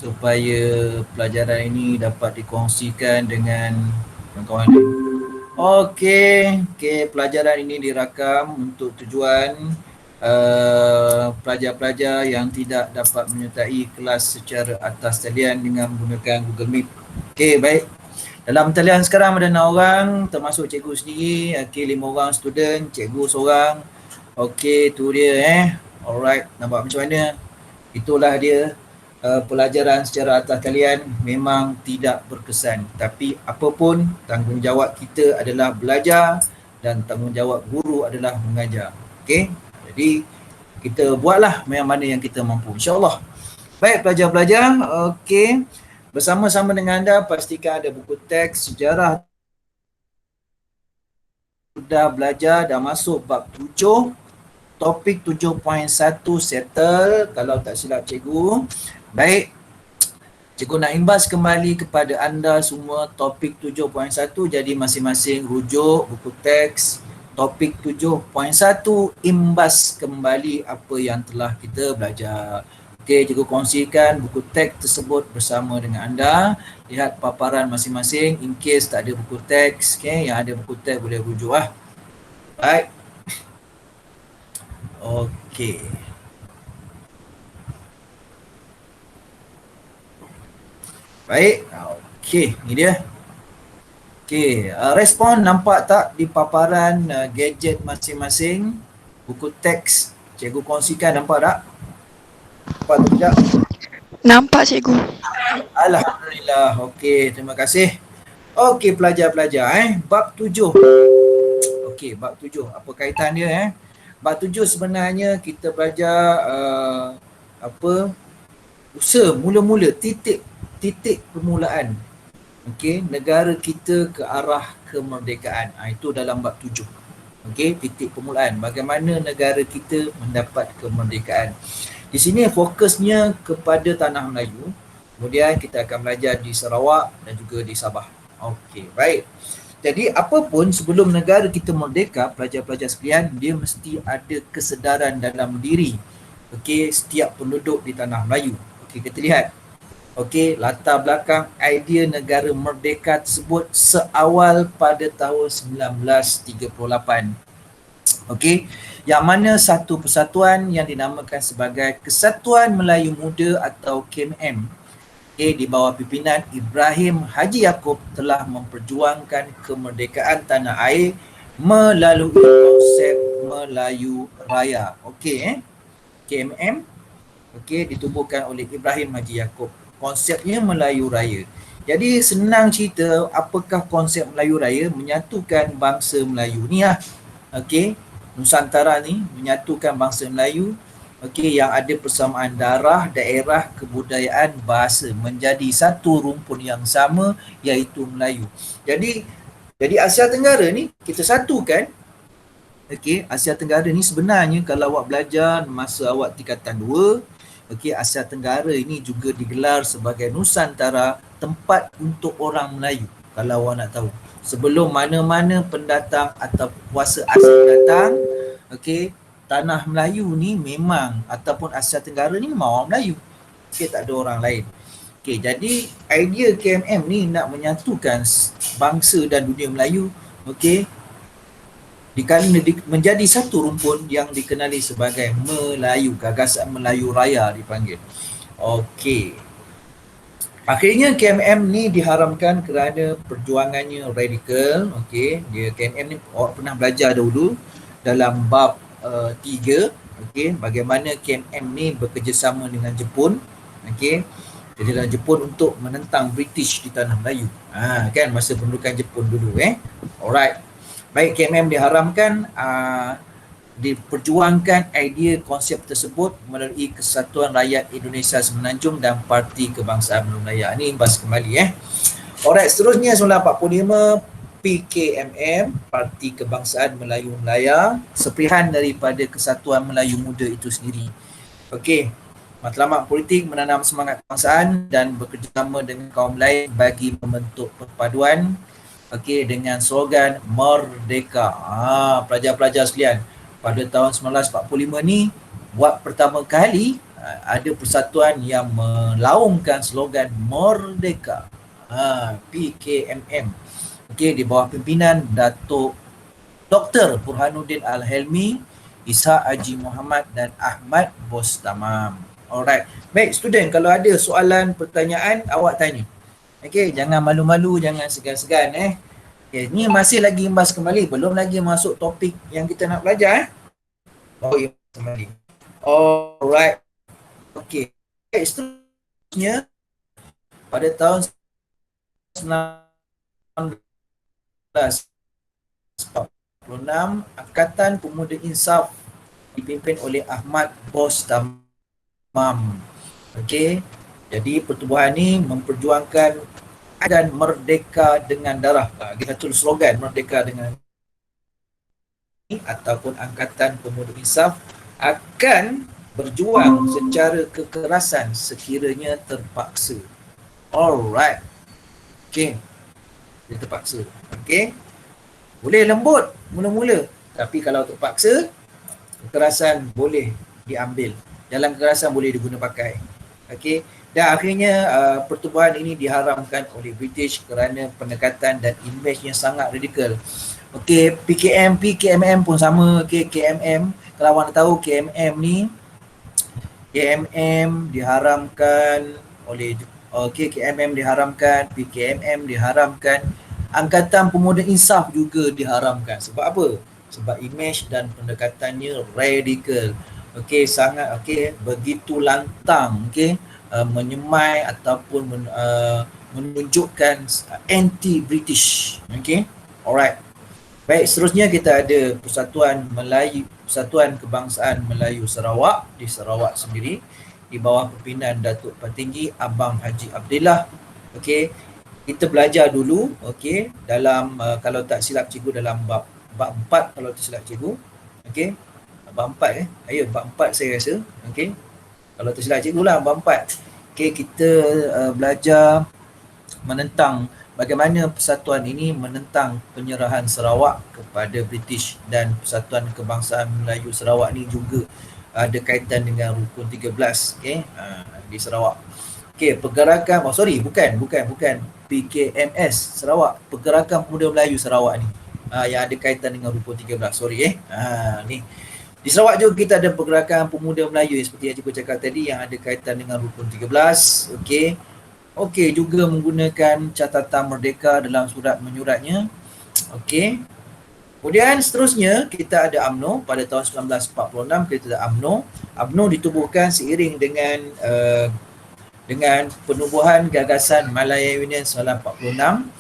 supaya pelajaran ini dapat dikongsikan dengan kawan-kawan lain. Okey, pelajaran ini dirakam untuk tujuan pelajar-pelajar yang tidak dapat menyertai kelas secara atas talian dengan menggunakan Google Meet. Okey, baik. Dalam talian sekarang ada 6 orang, termasuk cikgu sendiri. Okey, 5 orang student, cikgu seorang. Okey, tu dia Alright, nampak macam mana? Itulah dia. Pelajaran secara atas talian memang tidak berkesan, tapi apapun tanggungjawab kita adalah belajar dan tanggungjawab guru adalah mengajar. Okey, jadi kita buatlah mana yang kita mampu, insyaAllah. Baik pelajar-pelajar, okey, bersama-sama dengan anda pastikan ada buku teks sejarah. Sudah belajar, dah masuk bab 7, topik 7.1 settle kalau tak silap cikgu. Baik, cikgu nak imbas kembali kepada anda semua topik 7.1, jadi masing-masing rujuk buku teks topik 7.1, imbas kembali apa yang telah kita belajar. Okey, cikgu kongsikan buku teks tersebut bersama dengan anda. Lihat paparan masing-masing, in case tak ada buku teks, okay, yang ada buku teks boleh rujuk lah. Baik. Okey. Baik, okey, ni dia. Okey, respon nampak tak di paparan gadget masing-masing? Buku teks cikgu kongsikan, nampak tak? Nampak tu sekejap? Nampak cikgu. Alhamdulillah, okey, terima kasih. Okey pelajar-pelajar, bab 7. Okey, bab 7, apa kaitan dia Bab 7 sebenarnya kita belajar usaha mula-mula, titik permulaan, okey, negara kita ke arah kemerdekaan. Itu dalam bab 7. Okey, titik permulaan bagaimana negara kita mendapat kemerdekaan. Di sini fokusnya kepada tanah Melayu. Kemudian kita akan belajar di Sarawak dan juga di Sabah. Okey, baik. Jadi apapun sebelum negara kita merdeka, pelajar-pelajar sekalian, dia mesti ada kesedaran dalam diri, okey, setiap penduduk di tanah Melayu. Okey, kita lihat. Okey, latar belakang idea negara merdeka tersebut seawal pada tahun 1938. Okey, yang mana satu persatuan yang dinamakan sebagai Kesatuan Melayu Muda atau KMM, di bawah pimpinan Ibrahim Haji Yaakob telah memperjuangkan kemerdekaan tanah air melalui konsep Melayu Raya. Okey, KMM, okey, ditubuhkan oleh Ibrahim Haji Yaakob. Konsepnya Melayu Raya. Jadi senang cerita, apakah konsep Melayu Raya? Menyatukan bangsa Melayu ni lah. Okey, Nusantara ni menyatukan bangsa Melayu, okey, yang ada persamaan darah, daerah, kebudayaan, bahasa menjadi satu rumpun yang sama, iaitu Melayu. Jadi Asia Tenggara ni kita satukan. Okey, Asia Tenggara ni sebenarnya kalau awak belajar masa awak tingkatan 2, okey, Asia Tenggara ini juga digelar sebagai Nusantara, tempat untuk orang Melayu. Kalau awak nak tahu, sebelum mana-mana pendatang atau kuasa asing datang, okey, tanah Melayu ni memang, ataupun Asia Tenggara ni memang orang Melayu. Okey, tak ada orang lain. Okey, jadi idea KMM ni nak menyatukan bangsa dan dunia Melayu, okey, menjadi satu rumpun yang dikenali sebagai Melayu, gagasan Melayu Raya dipanggil. Okey. Akhirnya KMM ni diharamkan kerana perjuangannya radikal. Okey, dia KMM ni awak pernah belajar dahulu dalam bab 3, okey, bagaimana KMM ni bekerjasama dengan Jepun, okey, dengan Jepun untuk menentang British di tanah Melayu. Kan masa pendudukan Jepun dulu Alright. Baik, KMM diharamkan, diperjuangkan idea konsep tersebut melalui Kesatuan Rakyat Indonesia Semenanjung dan Parti Kebangsaan Melayu. Ini imbas kembali Alright, seterusnya 1945 PKMM, Parti Kebangsaan Melayu Melaya, seprihan daripada Kesatuan Melayu Muda itu sendiri. Okey, matlamat politik menanam semangat kebangsaan dan bekerjasama dengan kaum lain bagi membentuk perpaduan, okey, dengan slogan Merdeka. Pelajar-pelajar sekalian, pada tahun 1945 ni buat pertama kali ada persatuan yang melaungkan slogan Merdeka, PKMM, okey, di bawah pimpinan Datuk Dr. Burhanuddin Al-Helmi, Ishak Haji Muhammad dan Ahmad Bostamam. Alright. Baik, student, kalau ada soalan, pertanyaan, awak tanya. Okey, jangan malu-malu, jangan segan-segan Okay, ni masih lagi imbas kembali, belum lagi masuk topik yang kita nak belajar baru imbas kembali. Alright. Okey. Seterusnya pada tahun 1946, Angkatan Pemuda Insaf dipimpin oleh Ahmad Bostamam. Okey. Jadi pertubuhan ini memperjuangkan dan merdeka dengan darah. Dia satu slogan, merdeka dengan ataupun Angkatan Pemuda Insaf akan berjuang secara kekerasan sekiranya terpaksa. Alright. Okey. Dia terpaksa. Okey. Boleh lembut mula-mula, tapi kalau terpaksa, kekerasan boleh diambil. Dalam kekerasan boleh diguna pakai. Okey. Dan akhirnya pertubuhan ini diharamkan oleh British kerana pendekatan dan imejnya sangat radikal. Okey, PKMM pun sama. Okey, KMM, kalau awak nak tahu KMM ni, KMM diharamkan oleh KMM diharamkan, PKMM diharamkan, Angkatan Pemuda Insaf juga diharamkan. Sebab apa? Sebab imej dan pendekatannya radikal. Okey, sangat begitu lantang, menyemai ataupun menunjukkan anti-British. Okey. Alright. Baik, seterusnya kita ada Persatuan Melayu, Persatuan Kebangsaan Melayu Sarawak di Sarawak sendiri di bawah pimpinan Datuk Patinggi Abang Haji Abdillah. Okey. Kita belajar dulu, okey, dalam kalau tak silap cikgu dalam bab 4 kalau tak silap cikgu. Okey. Bab 4 Ayo bab 4 saya rasa. Okey. Kalau tersilap cikgu lah bab 4. Okey, kita belajar menentang bagaimana persatuan ini menentang penyerahan Sarawak kepada British, dan Persatuan Kebangsaan Melayu Sarawak ni juga ada kaitan dengan Rukun 13 di Sarawak. Okey, pergerakan bukan PKMS Sarawak, Pergerakan Pemuda Melayu Sarawak ni yang ada kaitan dengan Rukun 13. Ni di Sarawak juga kita ada Pergerakan Pemuda Melayu seperti yang cikgu cakap tadi yang ada kaitan dengan Rukun 13. Okey. Okey, juga menggunakan catatan merdeka dalam surat menyuratnya. Okey. Kemudian seterusnya kita ada UMNO pada tahun 1946, kita ada UMNO. UMNO ditubuhkan seiring dengan penubuhan gagasan Malaya Union 1946.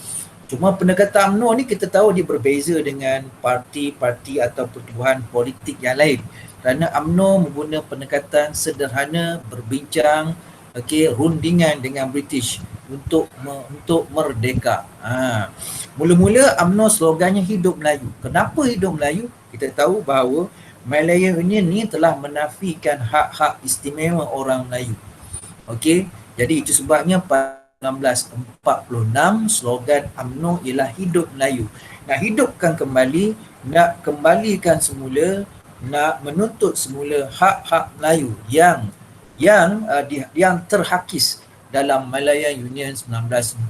Cuma pendekatan UMNO ni kita tahu dia berbeza dengan parti-parti atau pertubuhan politik yang lain. Kerana UMNO menggunakan pendekatan sederhana, berbincang, rundingan dengan British untuk merdeka. Mula-mula UMNO slogannya Hidup Melayu. Kenapa Hidup Melayu? Kita tahu bahawa Malaya Union ni telah menafikan hak-hak istimewa orang Melayu. Okey, jadi itu sebabnya 1946 slogan UMNO ialah Hidup Melayu. Nak hidupkan kembali, nak kembalikan semula, nak menuntut semula hak-hak Melayu yang terhakis dalam Malaya Union 1946.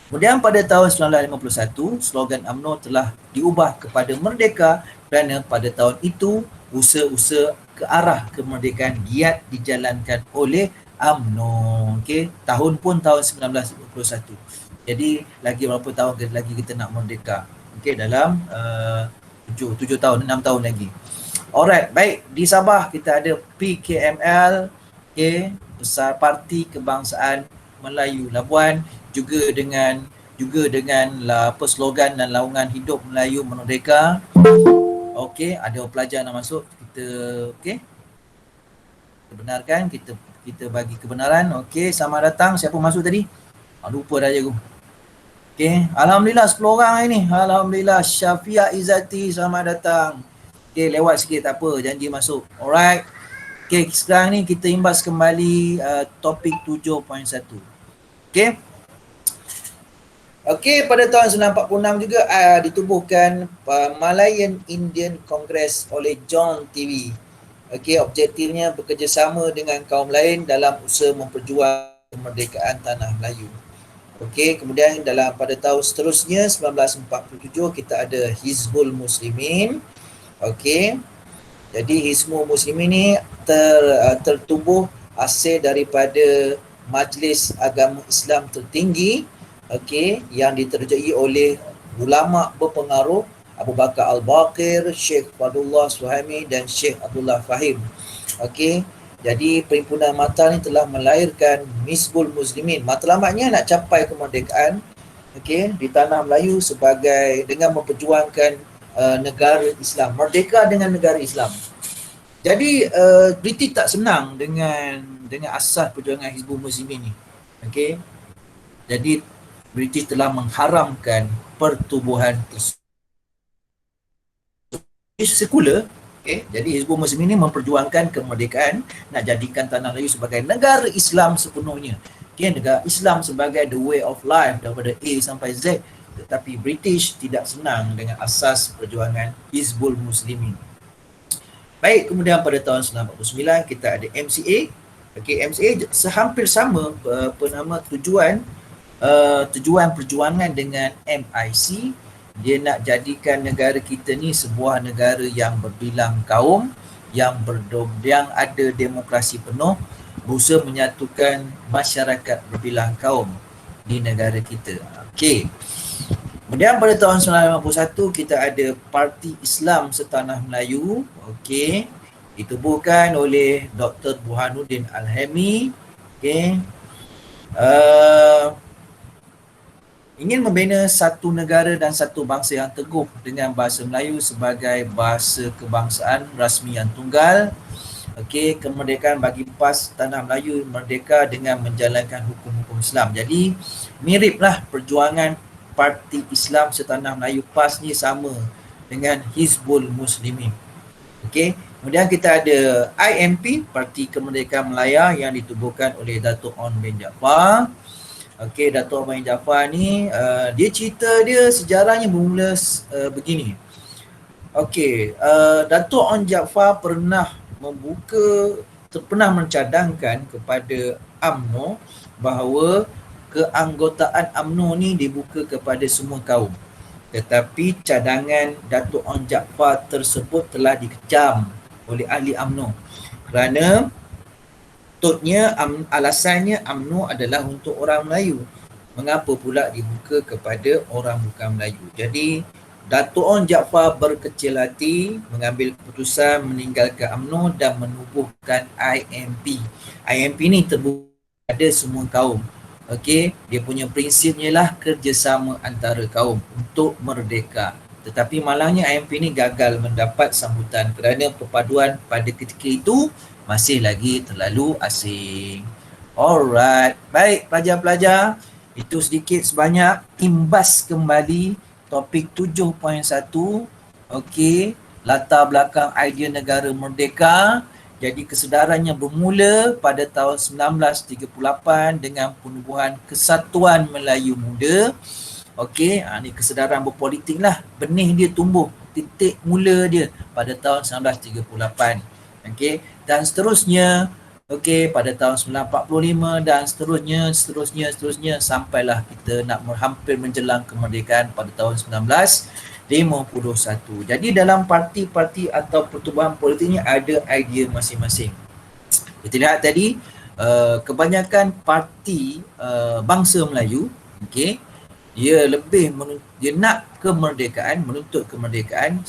Kemudian pada tahun 1951 slogan UMNO telah diubah kepada Merdeka kerana pada tahun itu usaha-usaha ke arah kemerdekaan giat dijalankan oleh UMNO. Okey, tahun pun tahun 1951. Jadi lagi berapa tahun lagi kita nak merdeka? Okey, dalam 7 tahun, 6 tahun lagi. Alright, baik. Di Sabah kita ada PKML, Besar Parti Kebangsaan Melayu Labuan, juga dengan slogan dan laungan Hidup Melayu Merdeka. Okey, ada pelajar nak masuk, kita benarkan, kita bagi kebenaran. Okey, selamat datang. Siapa masuk tadi? Lupa dah cikgu. Okey, alhamdulillah 10 orang ini. Alhamdulillah. Syafia Izzati, selamat datang. Okey, lewat sikit tak apa, janji masuk. Alright. Okey, sekarang ni kita imbas kembali topik 7.1. Okey. Okey, pada tahun 1946 juga ditubuhkan Malayan Indian Congress oleh John Tiwi. Okey, objektifnya bekerjasama dengan kaum lain dalam usaha memperjuangkan kemerdekaan tanah Melayu. Okey, kemudian pada tahun seterusnya 1947 kita ada Hizbul Muslimin. Okey. Jadi Hizbul Muslimin ni tertubuh hasil daripada Majlis Agama Islam Tertinggi, okey, yang diterjai oleh ulama berpengaruh Abu Bakar Al-Baqir, Syekh Fadullah Suhaimi dan Syekh Abdullah Fahim. Okey. Jadi perhimpunan mata ni telah melahirkan Hizbul Muslimin. Matlamatnya nak capai kemerdekaan, okey, di tanah Melayu sebagai dengan memperjuangkan negara Islam, merdeka dengan negara Islam. Jadi British tak senang dengan asas perjuangan Hizbul Muslimin ni. Okey. Jadi British telah mengharamkan pertubuhan tersebut. Sekular. Okay. Jadi Hizbul Muslimin ini memperjuangkan kemerdekaan, nak jadikan tanah Melayu sebagai negara Islam sepenuhnya. Okay. Negara Islam sebagai the way of life daripada A sampai Z. Tetapi British tidak senang dengan asas perjuangan Hizbul Muslimin. Baik, kemudian pada tahun 1949 kita ada MCA. Okay, MCA sehampir sama tujuan perjuangan dengan MIC. Dia nak jadikan negara kita ni sebuah negara yang berbilang kaum, yang ada demokrasi penuh, berusaha menyatukan masyarakat berbilang kaum di negara kita. Okey. Kemudian pada tahun 1951 kita ada Parti Islam Setanah Melayu. Okey. Ditubuhkan oleh Dr. Burhanuddin Al-Hami. Okey. Ingin membina satu negara dan satu bangsa yang teguh dengan bahasa Melayu sebagai bahasa kebangsaan rasmi yang tunggal. Okey, kemerdekaan bagi PAS Tanah Melayu merdeka dengan menjalankan hukum-hukum Islam. Jadi miriplah perjuangan Parti Islam Setanah Melayu PAS ni sama dengan Hizbul Muslimin. Okey, kemudian kita ada IMP, Parti Kemerdekaan Melaya yang ditubuhkan oleh Datuk On bin Jaafar. Okey, Datuk On bin Jaafar ni dia cerita dia sejarahnya bermula begini. Okey, Datuk On Jaafar pernah mencadangkan kepada UMNO bahawa keanggotaan UMNO ni dibuka kepada semua kaum. Tetapi cadangan Datuk On Jaafar tersebut telah dikecam oleh ahli UMNO kerana alasannya UMNO adalah untuk orang Melayu. Mengapa pula dibuka kepada orang bukan Melayu? Jadi Datuk On Jaafar berkecil hati mengambil keputusan meninggalkan UMNO dan menubuhkan IMP. IMP ni terbuka pada semua kaum. Okey, dia punya prinsipnya lah kerjasama antara kaum untuk merdeka. Tetapi malangnya IMP ni gagal mendapat sambutan kerana perpaduan pada ketika itu masih lagi terlalu asing. Alright, baik pelajar-pelajar, itu sedikit sebanyak imbas kembali topik 7.1. Okey, latar belakang idea negara merdeka. Jadi kesedarannya bermula pada tahun 1938 dengan penubuhan Kesatuan Melayu Muda. Okey, ni kesedaran berpolitik lah. Benih dia tumbuh, titik mula dia pada tahun 1938. Okey, dan seterusnya, okey, pada tahun 1945 dan seterusnya sampailah kita nak hampir menjelang kemerdekaan pada tahun 1951. Jadi dalam parti-parti atau pertubuhan politik ni ada idea masing-masing. Kita lihat tadi kebanyakan parti bangsa Melayu, okey, dia nak kemerdekaan, menuntut kemerdekaan.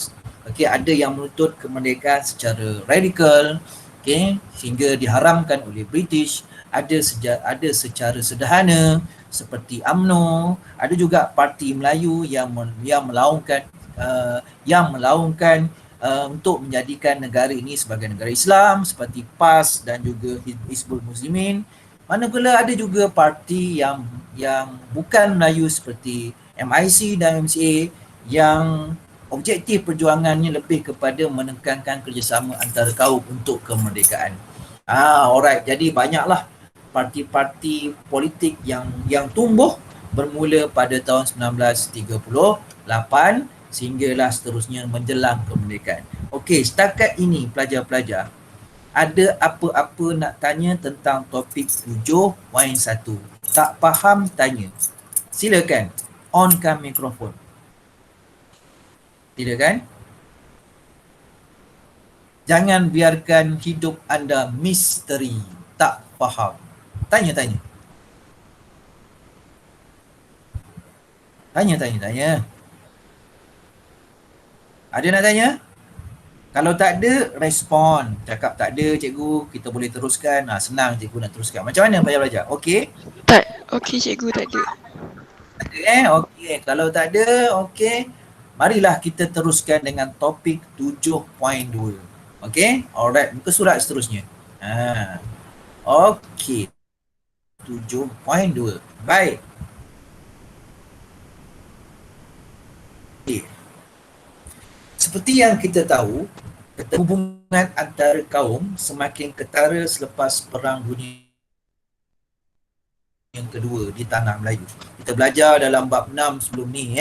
Okey, ada yang menuntut kemerdekaan secara radikal, okey, sehingga diharamkan oleh British. Ada secara sederhana seperti UMNO. Ada juga parti Melayu yang melaungkan untuk menjadikan negara ini sebagai negara Islam seperti PAS dan juga Hizbul Muslimin. Manakala ada juga parti yang bukan Melayu seperti MIC dan MCA yang objektif perjuangannya lebih kepada menekankan kerjasama antara kaum untuk kemerdekaan. Alright, jadi banyaklah parti-parti politik yang tumbuh bermula pada tahun 1938 sehinggalah seterusnya menjelang kemerdekaan. Okey, setakat ini pelajar-pelajar, ada apa-apa nak tanya tentang topik 7.1? Tak faham tanya. Silakan onkan mikrofon. Silakan. Jangan biarkan hidup anda misteri, tak faham. Tanya. Tanya. Ada nak tanya? Kalau tak ada, respon. Cakap tak ada cikgu, kita boleh teruskan. Senang cikgu nak teruskan. Macam mana belajar? Okey? Tak. Okey cikgu, tak ada. Ada okey. Kalau tak ada, okey. Marilah kita teruskan dengan topik 7.2. Okey? Alright, muka surat seterusnya. Okey. 7.2. Baik. Seperti yang kita tahu, hubungan antara kaum semakin ketara selepas Perang Dunia yang kedua di tanah Melayu. Kita belajar dalam bab 6 sebelum ni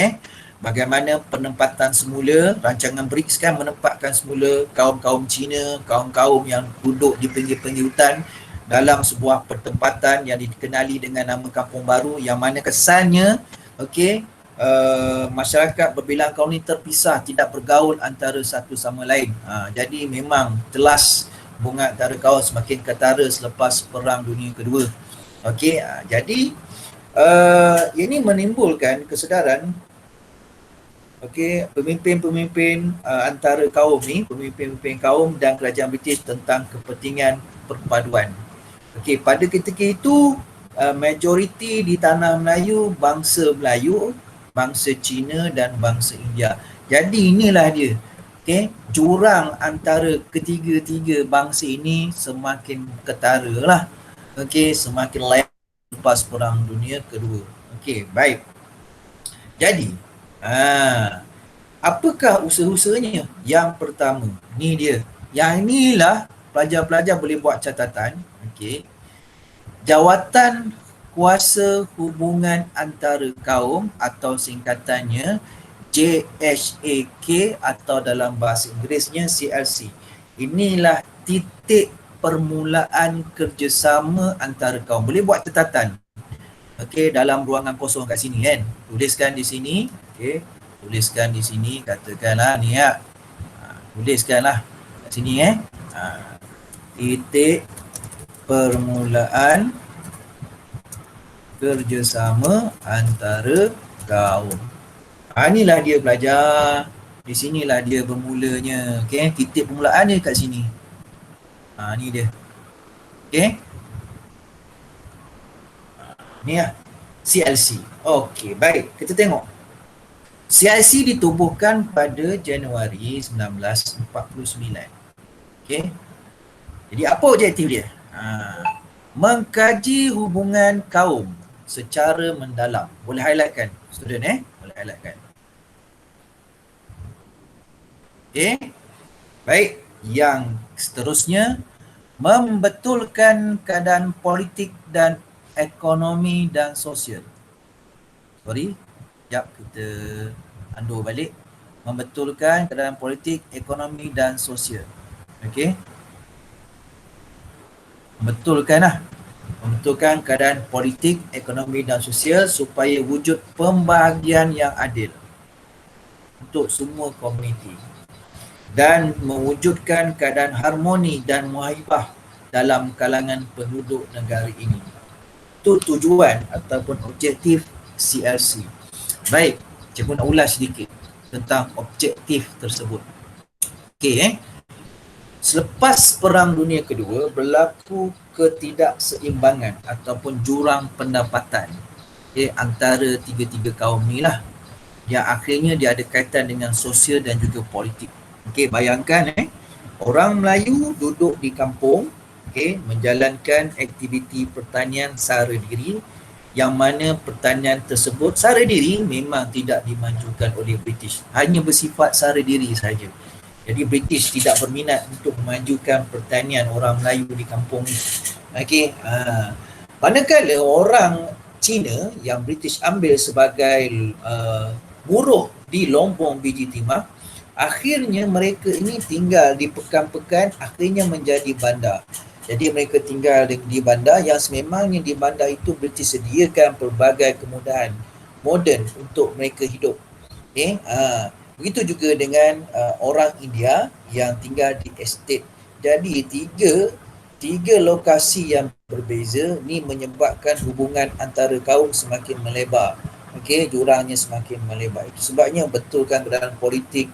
bagaimana penempatan semula, rancangan BRICS kan menempatkan semula kaum-kaum Cina, kaum-kaum yang duduk di pinggir-pinggir hutan dalam sebuah pertempatan yang dikenali dengan nama Kampung Baru, yang mana kesannya masyarakat berbilang kaum ni terpisah, tidak bergaul antara satu sama lain. Jadi memang telas hubungan antara kaum semakin ketara selepas Perang Dunia Kedua. Jadi ini menimbulkan kesedaran pemimpin-pemimpin antara kaum ni, pemimpin-pemimpin kaum dan kerajaan British tentang kepentingan perpaduan. Pada ketika itu majoriti di tanah Melayu bangsa Melayu, bangsa Cina dan bangsa India. Jadi inilah dia. Jurang antara ketiga-tiga bangsa ini semakin ketara lah. Semakin layak lepas Perang Dunia Kedua. Baik. Jadi, apakah usaha-usahanya? Yang pertama, ni dia. Yang inilah pelajar-pelajar boleh buat catatan. Jawatan Kuasa Hubungan Antara Kaum atau singkatannya JHAK atau dalam bahasa Inggerisnya CLC. Inilah titik permulaan kerjasama antara kaum. Boleh buat catatan. Dalam ruangan kosong kat sini kan. Tuliskan di sini. Tuliskan di sini, katakanlah ni ya. Tuliskanlah kat sini titik permulaan kerjasama antara kaum. Inilah dia belajar. Di sinilah dia bermulanya. Titik permulaan dia kat sini. Ni dia. Ni lah. CLC. Baik. Kita tengok. CLC ditubuhkan pada Januari 1949. Jadi apa objektif dia? Mengkaji hubungan kaum secara mendalam. Boleh highlightkan student boleh highlightkan. Baik, yang seterusnya membetulkan keadaan politik dan ekonomi dan sosial. Sekejap kita undur balik. Membetulkan keadaan politik, ekonomi dan sosial. Membetulkan keadaan politik, ekonomi dan sosial supaya wujud pembahagian yang adil untuk semua komuniti dan mewujudkan keadaan harmoni dan muhibah dalam kalangan penduduk negara ini. Itu tujuan ataupun objektif CLC. Baik, cikgu nak ulas sedikit tentang objektif tersebut. Selepas Perang Dunia Kedua, berlaku ketidakseimbangan ataupun jurang pendapatan antara tiga-tiga kaum ni lah, yang akhirnya dia ada kaitan dengan sosial dan juga politik. Bayangkan orang Melayu duduk di kampung, menjalankan aktiviti pertanian sara diri, yang mana pertanian tersebut sara diri memang tidak dimajukan oleh British, hanya bersifat sara diri saja. Jadi British tidak berminat untuk memajukan pertanian orang Melayu di kampung ni. Manakala orang Cina yang British ambil sebagai buruh di Lombong Biji Timah, Akhirnya mereka ini tinggal di pekan-pekan, akhirnya menjadi bandar. Jadi mereka tinggal di bandar yang sememangnya di bandar itu disediakan pelbagai kemudahan moden untuk mereka hidup. Okay? Begitu juga dengan orang India yang tinggal di estate. Jadi tiga lokasi yang berbeza ni menyebabkan hubungan antara kaum semakin melebar. Okey, jurangnya semakin melebar. Itu sebabnya betulkan dalam politik,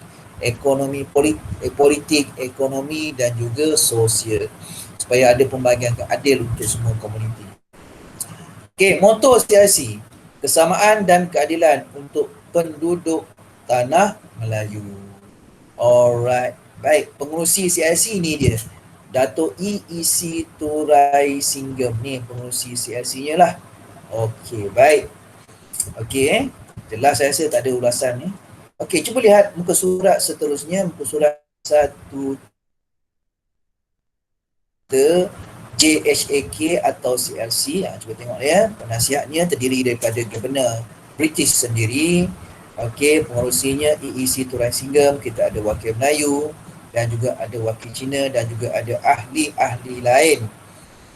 politik, ekonomi dan juga sosial supaya ada pembagian adil untuk semua komuniti. Okey, moto siasi, kesamaan dan keadilan untuk penduduk tanah Melayu. Alright. Baik, pengerusi CIC ni dia. Datuk EEC Turai Singgam ni pengerusi CIC-nya lah. Okey, baik. Okey, jelas saya rasa tak ada ulasan ni. Okey, cuba lihat muka surat seterusnya, muka surat 1 JHAK atau CLC. Cuba tengok ya. Penasihatnya terdiri daripada Governor British sendiri. Okey, pengerusinya EEC Turai Singgam, kita ada wakil Melayu dan juga ada wakil Cina dan juga ada ahli-ahli lain.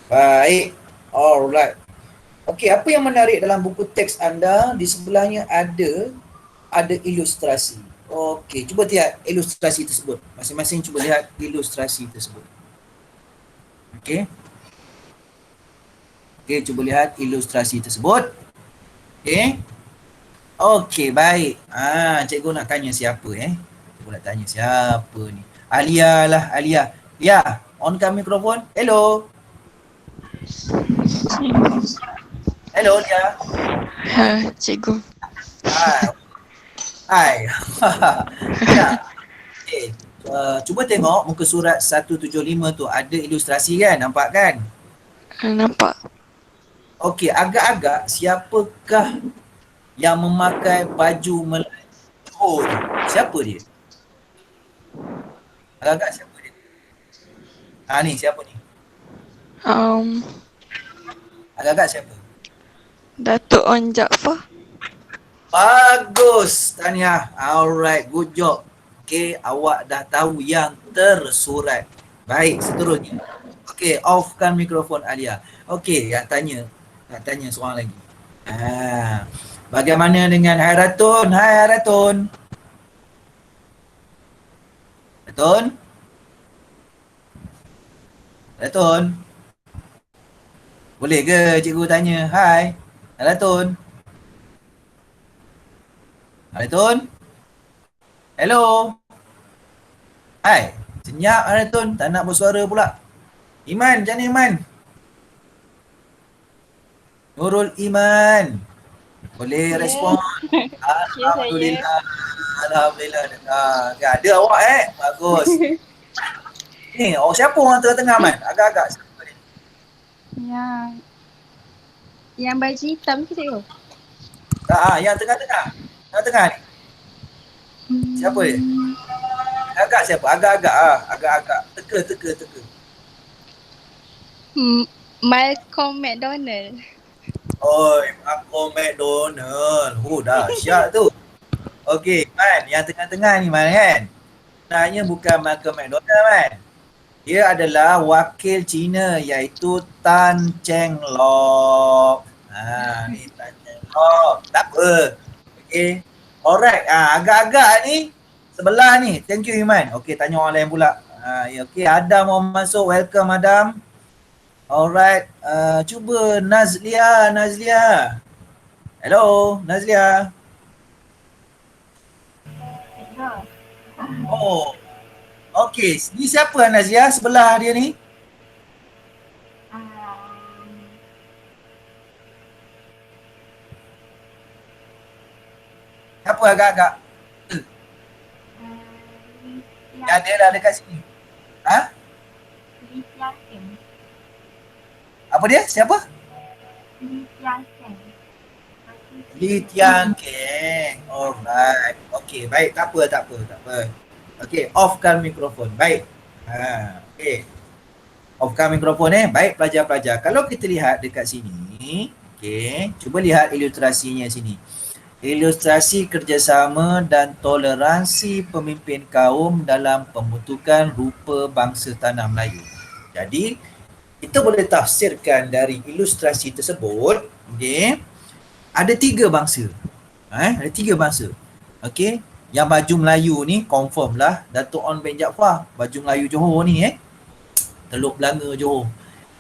Baik. Alright. Okey, apa yang menarik dalam buku teks anda? Di sebelahnya ada ilustrasi. Okey, cuba lihat ilustrasi tersebut. Masing-masing cuba lihat ilustrasi tersebut. Okey. Okey, cuba lihat ilustrasi tersebut. Okey. Okey, baik. Cikgu nak tanya siapa Cikgu nak tanya siapa ni? Alia lah, Alia. Ya, onkan mikrofon. Hello. Hello, Alia. Cikgu. Hai. Ya. Okay. Cuba tengok muka surat 175 tu ada ilustrasi kan? Nampak kan? Nampak. Okey, agak-agak siapakah yang memakai baju Melayu Johor tu? Siapa dia? Agak-agak siapa dia? Ni siapa ni? Agak-agak siapa? Datuk On Jaafar. Bagus, Tania. Alright, good job. Okey, awak dah tahu yang tersurat. Baik, seterusnya. Okey, offkan mikrofon Alia. Okey, nak tanya soalan lagi. Bagaimana dengan Hairatun? Hai Hairatun. Hairatun? Hairatun? Boleh ke cikgu tanya? Hai. Hairatun? Hairatun? Hello? Hai. Senyap Hairatun. Tak nak bersuara pula. Iman, macam mana Iman? Nurul Iman. Boleh respon. Alhamdulillah. Alhamdulillah. Ada awak bagus. Ni, siapa orang tengah-tengah Man? Agak-agak siapa ni? Yang baju hitam ke cikgu? Yang tengah-tengah. Tengah-tengah ni. Siapa dia? Agak siapa? Agak-agak agak-agak. Teka. Malcolm McDonald. Oi, Malcolm McDonald. Dahsyat tu. Okey, Man, yang tengah-tengah ni Man kan? Sebenarnya bukan Malcolm McDonald Man. Dia adalah wakil Cina iaitu Tan Cheng Lock. Ni Tan Cheng Lock. Tak apa. Okey. Alright, agak-agak ni sebelah ni. Thank you Iman. Okey, tanya orang lain pula. Okey, Adam mau masuk. Welcome Adam. Alright, cuba Nazlia. Hello, Nazlia. Oh, okey. Ni siapa Nazlia sebelah dia ni? Siapa agak-agak? Yang dia dah dekat sini. Apa dia? Siapa? Li Tiang Keng. Alright. Okey, baik. Tak apa. Okey, offkan mikrofon. Baik. Okey. Offkan mikrofon Baik pelajar-pelajar. Kalau kita lihat dekat sini, okey, cuba lihat ilustrasinya sini. Ilustrasi kerjasama dan toleransi pemimpin kaum dalam pembentukan rupa bangsa Tanah Melayu. Jadi, kita boleh tafsirkan dari ilustrasi tersebut, okay, ada 3 bangsa. Ada 3 bangsa. Okay, yang baju Melayu ni confirm lah Datuk On bin Jaafar, baju Melayu Johor ni, Teluk Belanga Johor.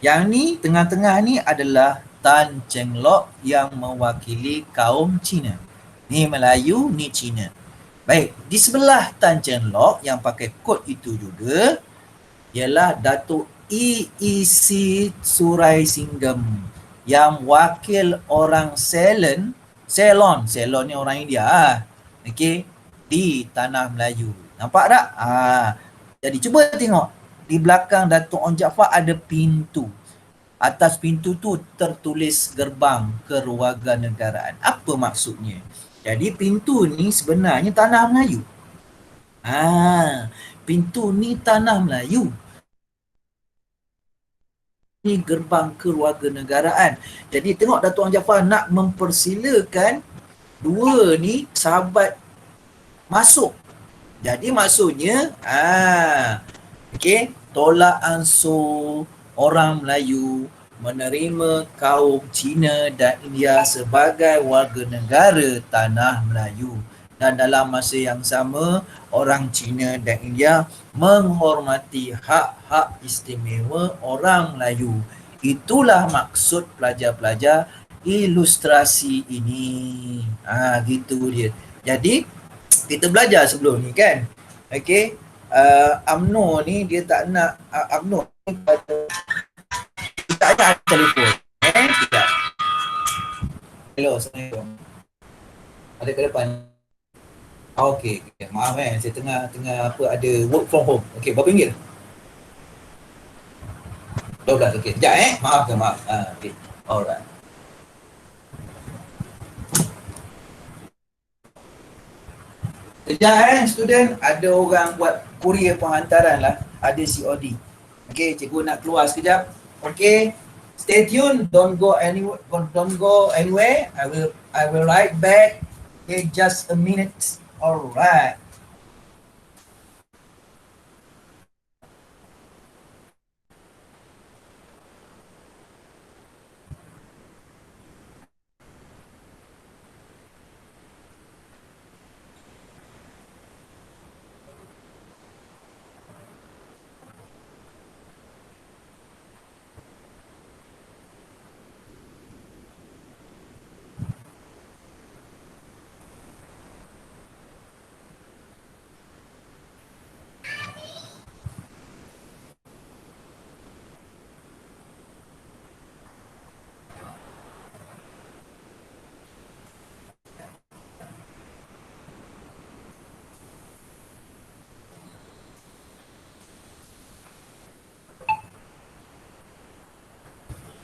Yang ni tengah-tengah ni adalah Tan Cheng Lock yang mewakili kaum Cina. Ni Melayu, ni Cina. Baik, di sebelah Tan Cheng Lock yang pakai kod itu juga ialah Datuk EEC Surai Singgem yang wakil orang Ceylon ni orang India, okey, di Tanah Melayu. Nampak tak? Jadi cuba tengok, di belakang Datuk On Jaafar ada pintu. Atas pintu tu tertulis gerbang kewarganegaraan. Apa maksudnya? Jadi pintu ni sebenarnya Tanah Melayu. Pintu ni Tanah Melayu. Ni gerbang kewarganegaraan. Jadi tengok Datuk On Jaafar nak mempersilakan dua ni sahabat masuk. Jadi maksudnya okey, tolak ansur orang Melayu menerima kaum Cina dan India sebagai warga negara Tanah Melayu, dan dalam masa yang sama orang Cina dan India menghormati hak-hak istimewa orang Melayu. Itulah maksud pelajar-pelajar ilustrasi ini. Gitu dia. Jadi kita belajar sebelum ni kan. Okey, UMNO ni dia tak nak UMNO ni tak ada telefon. Tidak. Hello, Assalamualaikum. Ada ke depan? Okey, maaf saya tengah apa ada work from home. Okey, berapa ringgit? 12. Okey, sekejap maaf. Okey. Alright. Sekejap student, ada orang buat kurier penghantaran lah, ada COD. Okey, cikgu nak keluar sekejap. Okey, stay tune, don't go anywhere. I will write back. Okay, just a minute. Alright.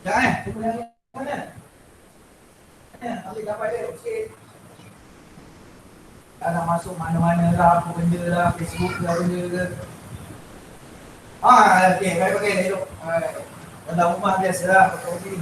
Dah mana? Ambil gambar dia, okey. Tak nak masuk mana-mana lah, apa benda lah, Facebook lah benda ke. Okey, pakai dah hidup. Dalam rumah biasa lah, pakai sini.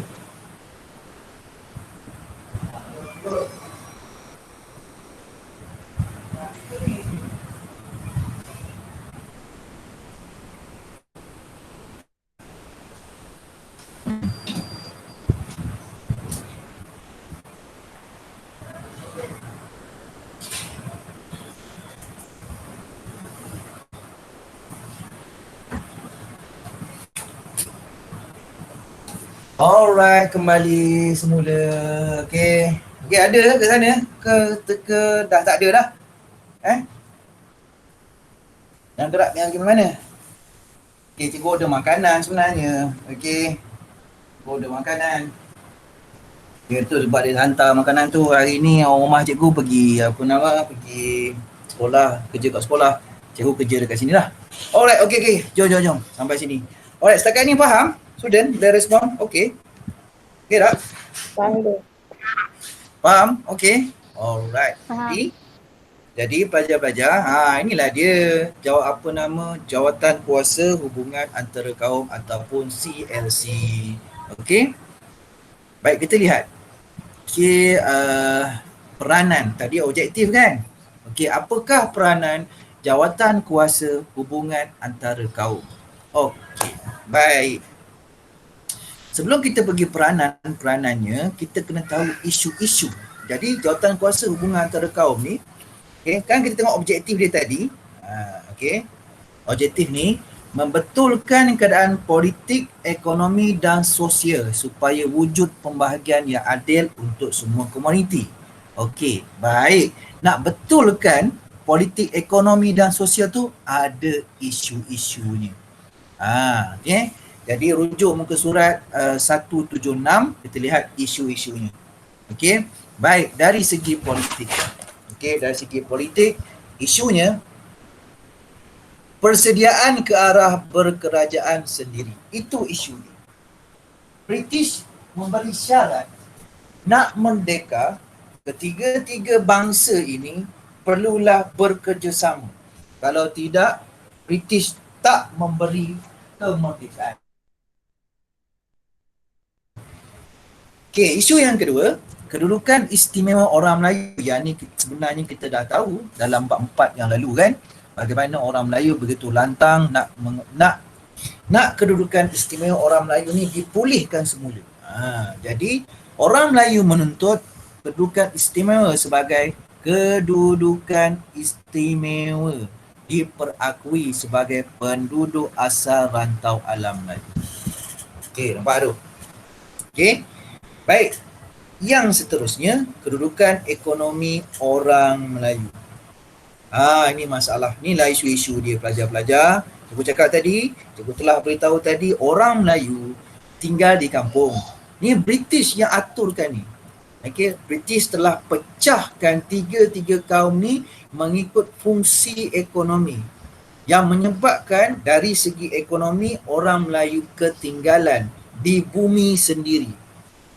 Alright, kembali semula. Okey. Okey, ada ke sana? Ke dah tak ada dah? Yang gerak yang pergi mana? Okey, cikgu order makanan sebenarnya. Okey. Cikgu order makanan. Dia tu sebab dia hantar makanan tu. Hari ni orang rumah cikgu pergi pergi sekolah, kerja kat sekolah. Cikgu kerja dekat sini lah. Alright, okey. Jom. Sampai sini. Alright, setakat ni faham? Student, dah respon? Okey. Okey tak? Faham? Okey. Alright. Jadi pelajar-pelajar, inilah dia Jawatan Kuasa Hubungan Antara Kaum ataupun CLC. Okey. Baik, kita lihat. Okey, peranan. Tadi objektif kan? Okey, apakah peranan jawatan kuasa hubungan antara kaum? Okey, baik. Sebelum kita pergi peranannya, kita kena tahu isu-isu. Jadi jawatan kuasa hubungan antara kaum ni, okay, kan kita tengok objektif dia tadi. Okey. Objektif ni membetulkan keadaan politik, ekonomi dan sosial supaya wujud pembahagian yang adil untuk semua komuniti. Okey, baik. Nak betulkan politik, ekonomi dan sosial tu ada isu-isunya. Okey. Jadi rujuk muka surat 176, kita lihat isu-isunya. Okey. Baik, dari segi politik. Okey, dari segi politik, isunya persediaan ke arah berkerajaan sendiri. Itu isu ni. British memberi syarat nak merdeka, ketiga-tiga bangsa ini perlulah bekerjasama. Kalau tidak, British tak memberi kemerdekaan. Okey, isu yang kedua, kedudukan istimewa orang Melayu. Yang ni sebenarnya kita dah tahu dalam bab 4 yang lalu kan. Bagaimana orang Melayu begitu lantang nak kedudukan istimewa orang Melayu ni dipulihkan semula. Jadi orang Melayu menuntut kedudukan istimewa sebagai kedudukan istimewa diperakui sebagai penduduk asal rantau alam Melayu. Okey, nampak tu? Okey. Baik. Yang seterusnya, kedudukan ekonomi orang Melayu. Ini masalah. Inilah isu-isu dia pelajar-pelajar. Cikgu cakap tadi, cikgu telah beritahu tadi, orang Melayu tinggal di kampung. Ni British yang aturkan ni. Okay, British telah pecahkan tiga-tiga kaum ni mengikut fungsi ekonomi. Yang menyebabkan dari segi ekonomi, orang Melayu ketinggalan di bumi sendiri.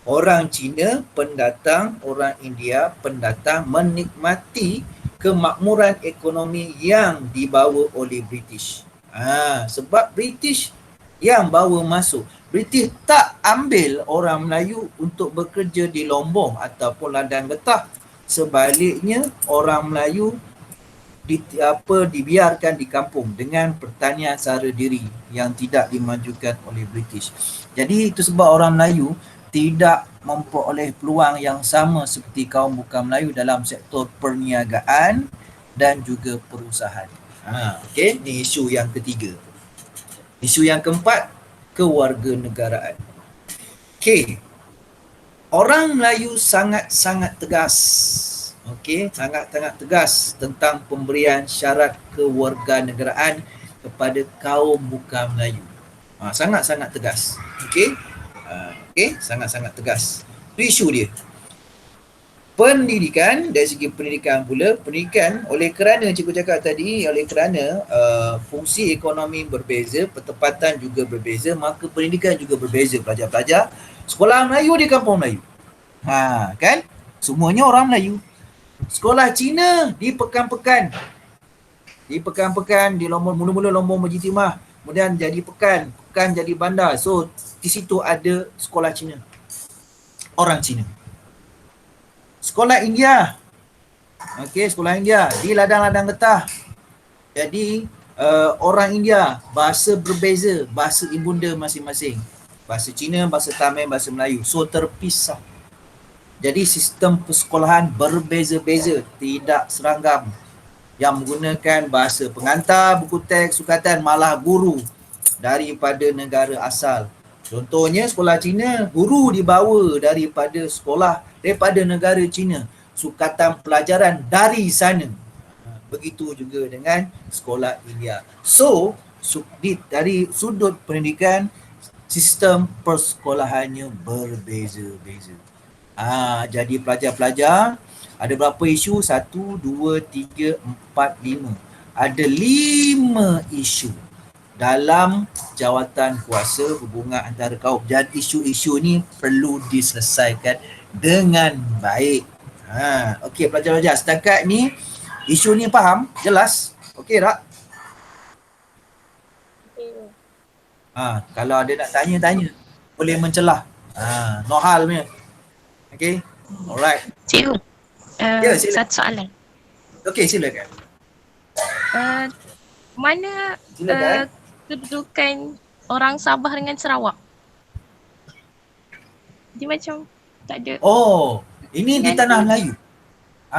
Orang Cina pendatang, orang India pendatang menikmati kemakmuran ekonomi yang dibawa oleh British. Sebab British yang bawa masuk. British tak ambil orang Melayu untuk bekerja di Lombong ataupun ladang getah. Sebaliknya orang Melayu dibiarkan di kampung dengan pertanian sara diri yang tidak dimajukan oleh British. Jadi itu sebab orang Melayu tidak memperoleh peluang yang sama seperti kaum bukan Melayu dalam sektor perniagaan dan juga perusahaan. Okey, ni isu yang ketiga. Isu yang keempat, kewarganegaraan. Okey. Orang Melayu sangat-sangat tegas. Okey, sangat-sangat tegas tentang pemberian syarat kewarganegaraan kepada kaum bukan Melayu. Sangat-sangat tegas. Okey. Okey, sangat-sangat tegas. Itu isu dia. Pendidikan, dari segi pendidikan pula, pendidikan oleh kerana cikgu cakap tadi, oleh kerana fungsi ekonomi berbeza, pertempatan juga berbeza, maka pendidikan juga berbeza pelajar-pelajar. Sekolah Melayu di kampung Melayu. Kan? Semuanya orang Melayu. Sekolah Cina di pekan-pekan. Di pekan-pekan, di Lombong, mula-mula Lombong Berjitimah, kemudian jadi pekan jadi bandar. So, di situ ada sekolah Cina. Orang Cina. Sekolah India. Okey, sekolah India di ladang-ladang getah. Jadi orang India, bahasa berbeza, bahasa ibunda masing-masing. Bahasa Cina, bahasa Tamil, bahasa Melayu. So terpisah. Jadi sistem persekolahan berbeza-beza, tidak seragam. Yang menggunakan bahasa pengantar, buku teks, sukatan, malah guru daripada negara asal. Contohnya sekolah Cina, guru dibawa daripada negara Cina. Sukatan pelajaran dari sana. Begitu juga dengan sekolah India. So, dari sudut pendidikan, sistem persekolahannya berbeza-beza. Jadi pelajar-pelajar, ada berapa isu? 1, 2, 3, 4, 5. Ada 5 isu dalam jawatan kuasa hubungan antara kaum. Dan isu-isu ni perlu diselesaikan dengan baik. Okey, pelajar-pelajar, setakat ni isu ni faham? Jelas? Okey tak? Kalau ada nak tanya, boleh mencelah. No hal punya. Okey? Alright. Cikgu. Ya, silakan. Satu soalan. Okey, silakan. Uh, mana Silakan. kedudukan orang Sabah dengan Sarawak? Dia macam tak ada. Oh, ini di Dengan tanah tu. Melayu.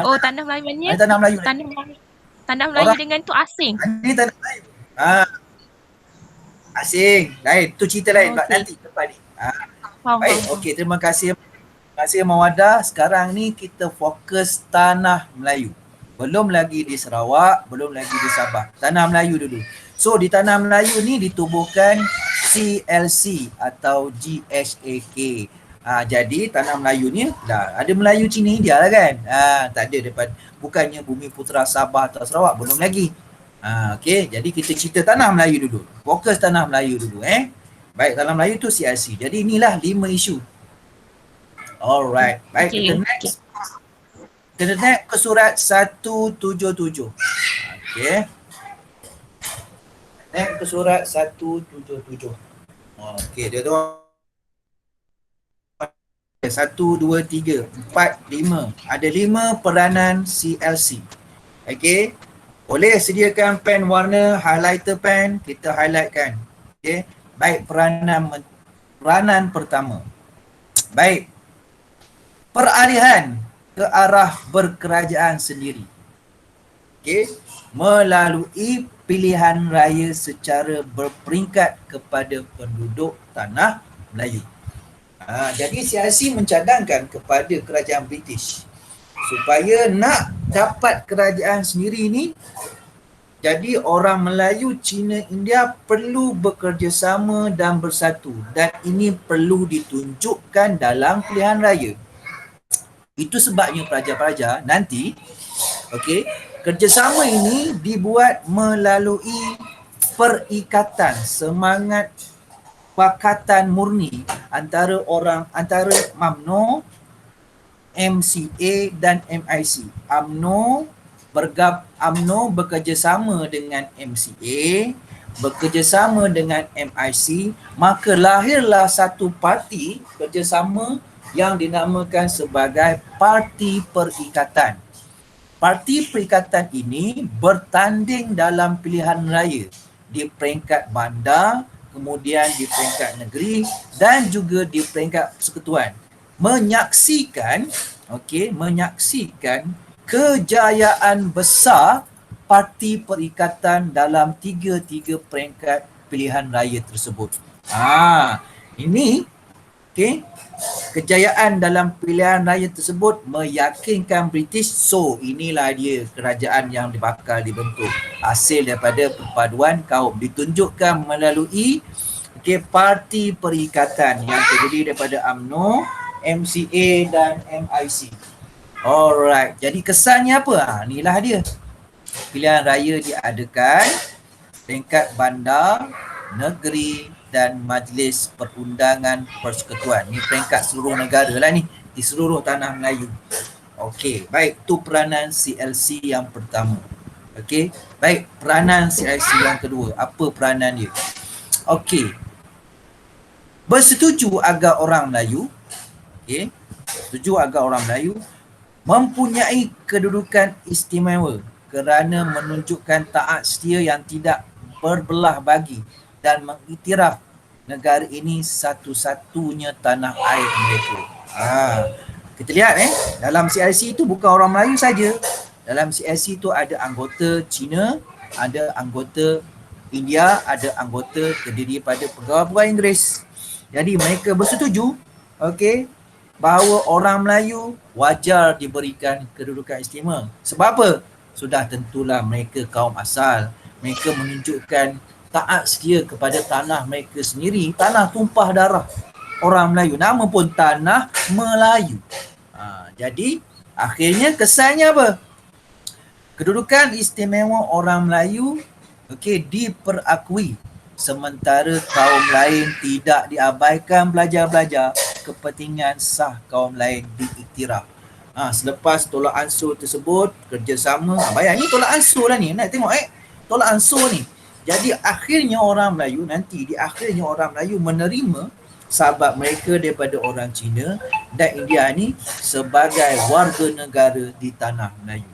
Oh, tanah Melayu mana? Ini tanah Melayu. Tanah Melayu Orang dengan tu asing. ini tanah Melayu. Asing. Lain, tu cerita lain. Okey. Nanti lepas ni. Faham. Baik, okey, terima kasih. Terima kasih Mawadah. Sekarang ni kita fokus tanah Melayu. Belum lagi di Sarawak, belum lagi di Sabah. Tanah Melayu dulu. So di tanah Melayu ni ditubuhkan CLC atau GHAK. Jadi tanah Melayu ni dah ada Melayu Cina India lah kan. Tak ada daripada, bukannya Bumi Putera Sabah atau Sarawak, belum lagi. Okey, jadi kita cerita tanah Melayu dulu. Fokus tanah Melayu dulu Baik, tanah Melayu tu CLC. Jadi inilah 5 isu. Alright. Baik, Okay. kita next. Kita naik ke surat 177. Okey. Naik ke surat 177. Okey, dia tu 1, 2, 3, 4, 5. Ada 5 peranan CLC. Okey. Boleh sediakan pen warna, highlighter pen, kita highlightkan. Okey. Baik, peranan pertama. Baik. Peralihan ke arah berkerajaan sendiri. Okey, melalui pilihan raya secara berperingkat kepada penduduk tanah Melayu. Jadi CLC mencadangkan kepada kerajaan British supaya nak dapat kerajaan sendiri ni, jadi orang Melayu, Cina, India perlu bekerjasama dan bersatu, dan ini perlu ditunjukkan dalam pilihan raya. Itu sebabnya pelajar-pelajar nanti, okey, kerjasama ini dibuat melalui perikatan, semangat pakatan murni antara UMNO, MCA dan MIC. UMNO bekerjasama dengan MCA, bekerjasama dengan MIC, maka lahirlah satu parti kerjasama yang dinamakan sebagai Parti Perikatan. Parti Perikatan ini bertanding dalam pilihan raya di peringkat bandar, kemudian di peringkat negeri dan juga di peringkat persekutuan. Menyaksikan kejayaan besar Parti Perikatan dalam tiga-tiga peringkat pilihan raya tersebut. Ini kejayaan dalam pilihan raya tersebut meyakinkan British, so inilah dia kerajaan yang bakal dibentuk. Hasil daripada perpaduan kaum ditunjukkan melalui Parti Perikatan yang terdiri daripada UMNO, MCA dan MIC. Alright, jadi kesannya apa? Inilah dia. Pilihan raya diadakan peringkat bandar, negeri dan Majlis Perundangan Persekutuan. Ni peringkat seluruh negara lah ni, di seluruh tanah Melayu. Okey, baik, tu peranan CLC yang pertama. Okey, baik, peranan CLC yang kedua. Apa peranan dia? Okey. Bersetuju agar orang Melayu, setuju agar orang Melayu mempunyai kedudukan istimewa kerana menunjukkan taat setia yang tidak berbelah bagi dan mengiktiraf negara ini satu-satunya tanah air mereka. Kita lihat dalam CLC itu bukan orang Melayu saja. Dalam CLC itu ada anggota Cina, ada anggota India, ada anggota terdiri pada pegawai-pegawai Inggeris. Jadi mereka bersetuju bahawa orang Melayu wajar diberikan kedudukan istimewa. Sebab apa? Sudah tentulah mereka kaum asal. Mereka menunjukkan taat setia kepada tanah mereka sendiri, tanah tumpah darah orang Melayu. Nama pun tanah Melayu. Jadi akhirnya kesannya apa? Kedudukan istimewa orang Melayu diperakui, sementara kaum lain tidak diabaikan belajar-belajar, kepentingan sah kaum lain diiktiraf. Selepas tolak ansur tersebut, kerjasama, bayang ni tolak ansur lah ni, nak tengok tolak ansur ni. Jadi akhirnya orang Melayu menerima sahabat mereka daripada orang Cina dan India ni sebagai warga negara di tanah Melayu.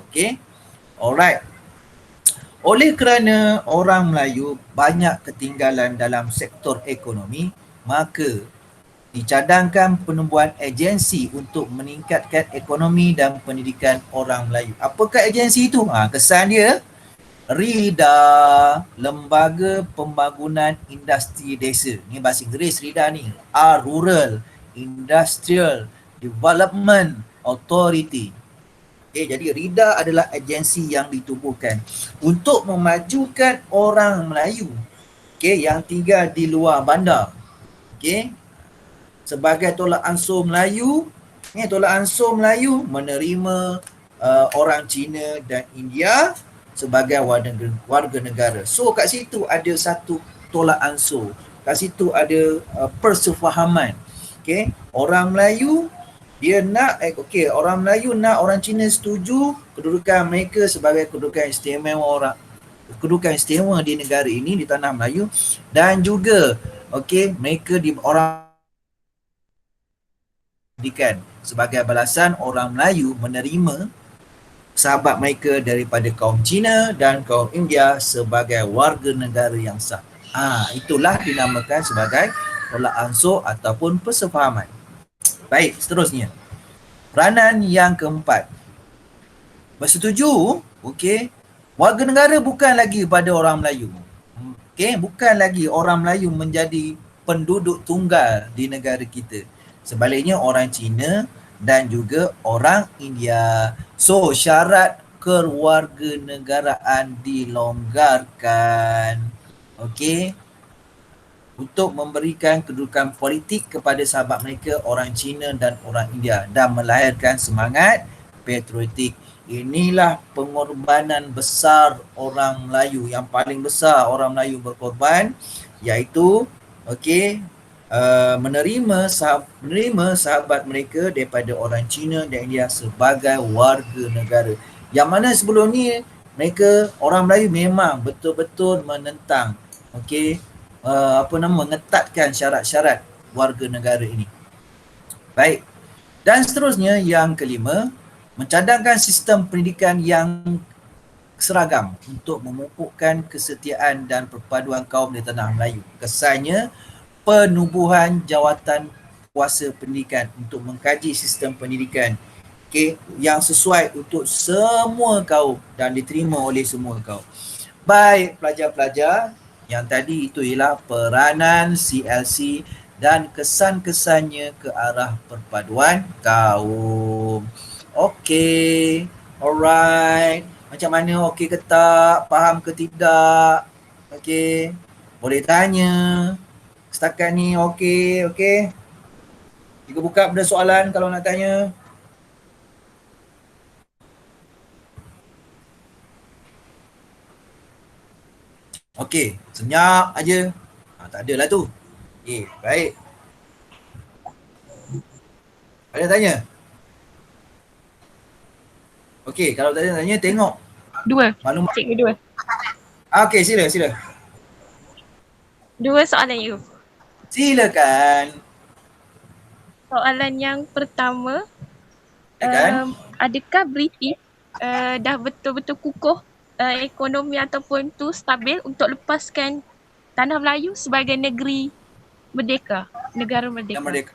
Okay. Alright. Oleh kerana orang Melayu banyak ketinggalan dalam sektor ekonomi, maka dicadangkan penubuhan agensi untuk meningkatkan ekonomi dan pendidikan orang Melayu. Apakah agensi itu? Kesan dia, RIDA, Lembaga Pembangunan Industri Desa. Ni bahasa Inggeris RIDA ni. Rural Industrial Development Authority. Okay, jadi RIDA adalah agensi yang ditubuhkan untuk memajukan orang Melayu, okay, yang tinggal di luar bandar. Okay, sebagai tolak ansur Melayu, tolak ansur Melayu menerima orang Cina dan India sebagai warga negara. So kat situ ada satu tolak ansur. Kat situ ada persefahaman. Okay, orang Melayu dia nak, orang Melayu nak orang Cina setuju kedudukan mereka sebagai kedudukan istimewa di negara ini, di tanah Melayu, dan juga mereka orang didikan sebagai balasan orang Melayu menerima sahabat mereka daripada kaum Cina dan kaum India sebagai warga negara yang sah. Itulah dinamakan sebagai tolak ansur ataupun persefahaman. Baik, seterusnya. Peranan yang keempat. Bersetuju, warga negara bukan lagi pada orang Melayu. Bukan lagi orang Melayu menjadi penduduk tunggal di negara kita. Sebaliknya orang Cina dan juga orang India. So, syarat kewarganegaraan dilonggarkan. Untuk memberikan kedudukan politik kepada sahabat mereka orang Cina dan orang India dan melahirkan semangat patriotik. Inilah pengorbanan besar orang Melayu, yang paling besar orang Melayu berkorban, iaitu menerima sahabat mereka daripada orang Cina dan India sebagai warga negara. Yang mana sebelum ni mereka orang Melayu memang betul-betul menentang mengetatkan syarat-syarat warga negara ini. Baik. Dan seterusnya yang kelima, mencadangkan sistem pendidikan yang seragam untuk memupukkan kesetiaan dan perpaduan kaum di tanah Melayu. Kesannya, penubuhan jawatan kuasa pendidikan untuk mengkaji sistem pendidikan yang sesuai untuk semua kaum dan diterima oleh semua kaum. Baik pelajar-pelajar, yang tadi itu ialah peranan CLC dan kesan-kesannya ke arah perpaduan kaum. Alright. Macam mana, ke tak? Faham ke tidak? Boleh tanya. Setakat ni Kita buka pada soalan kalau nak tanya. Senyap aja. Tak adalah tu. Baik. Ada tanya? Kalau tak ada tanya, tengok. Dua. Maklumat. Cikgu dua. Sila. Dua soalan you. Silakan. Soalan yang pertama, adakah British dah betul-betul kukuh ekonomi ataupun tu stabil untuk lepaskan tanah Melayu sebagai negeri merdeka, negara merdeka? Yang merdeka.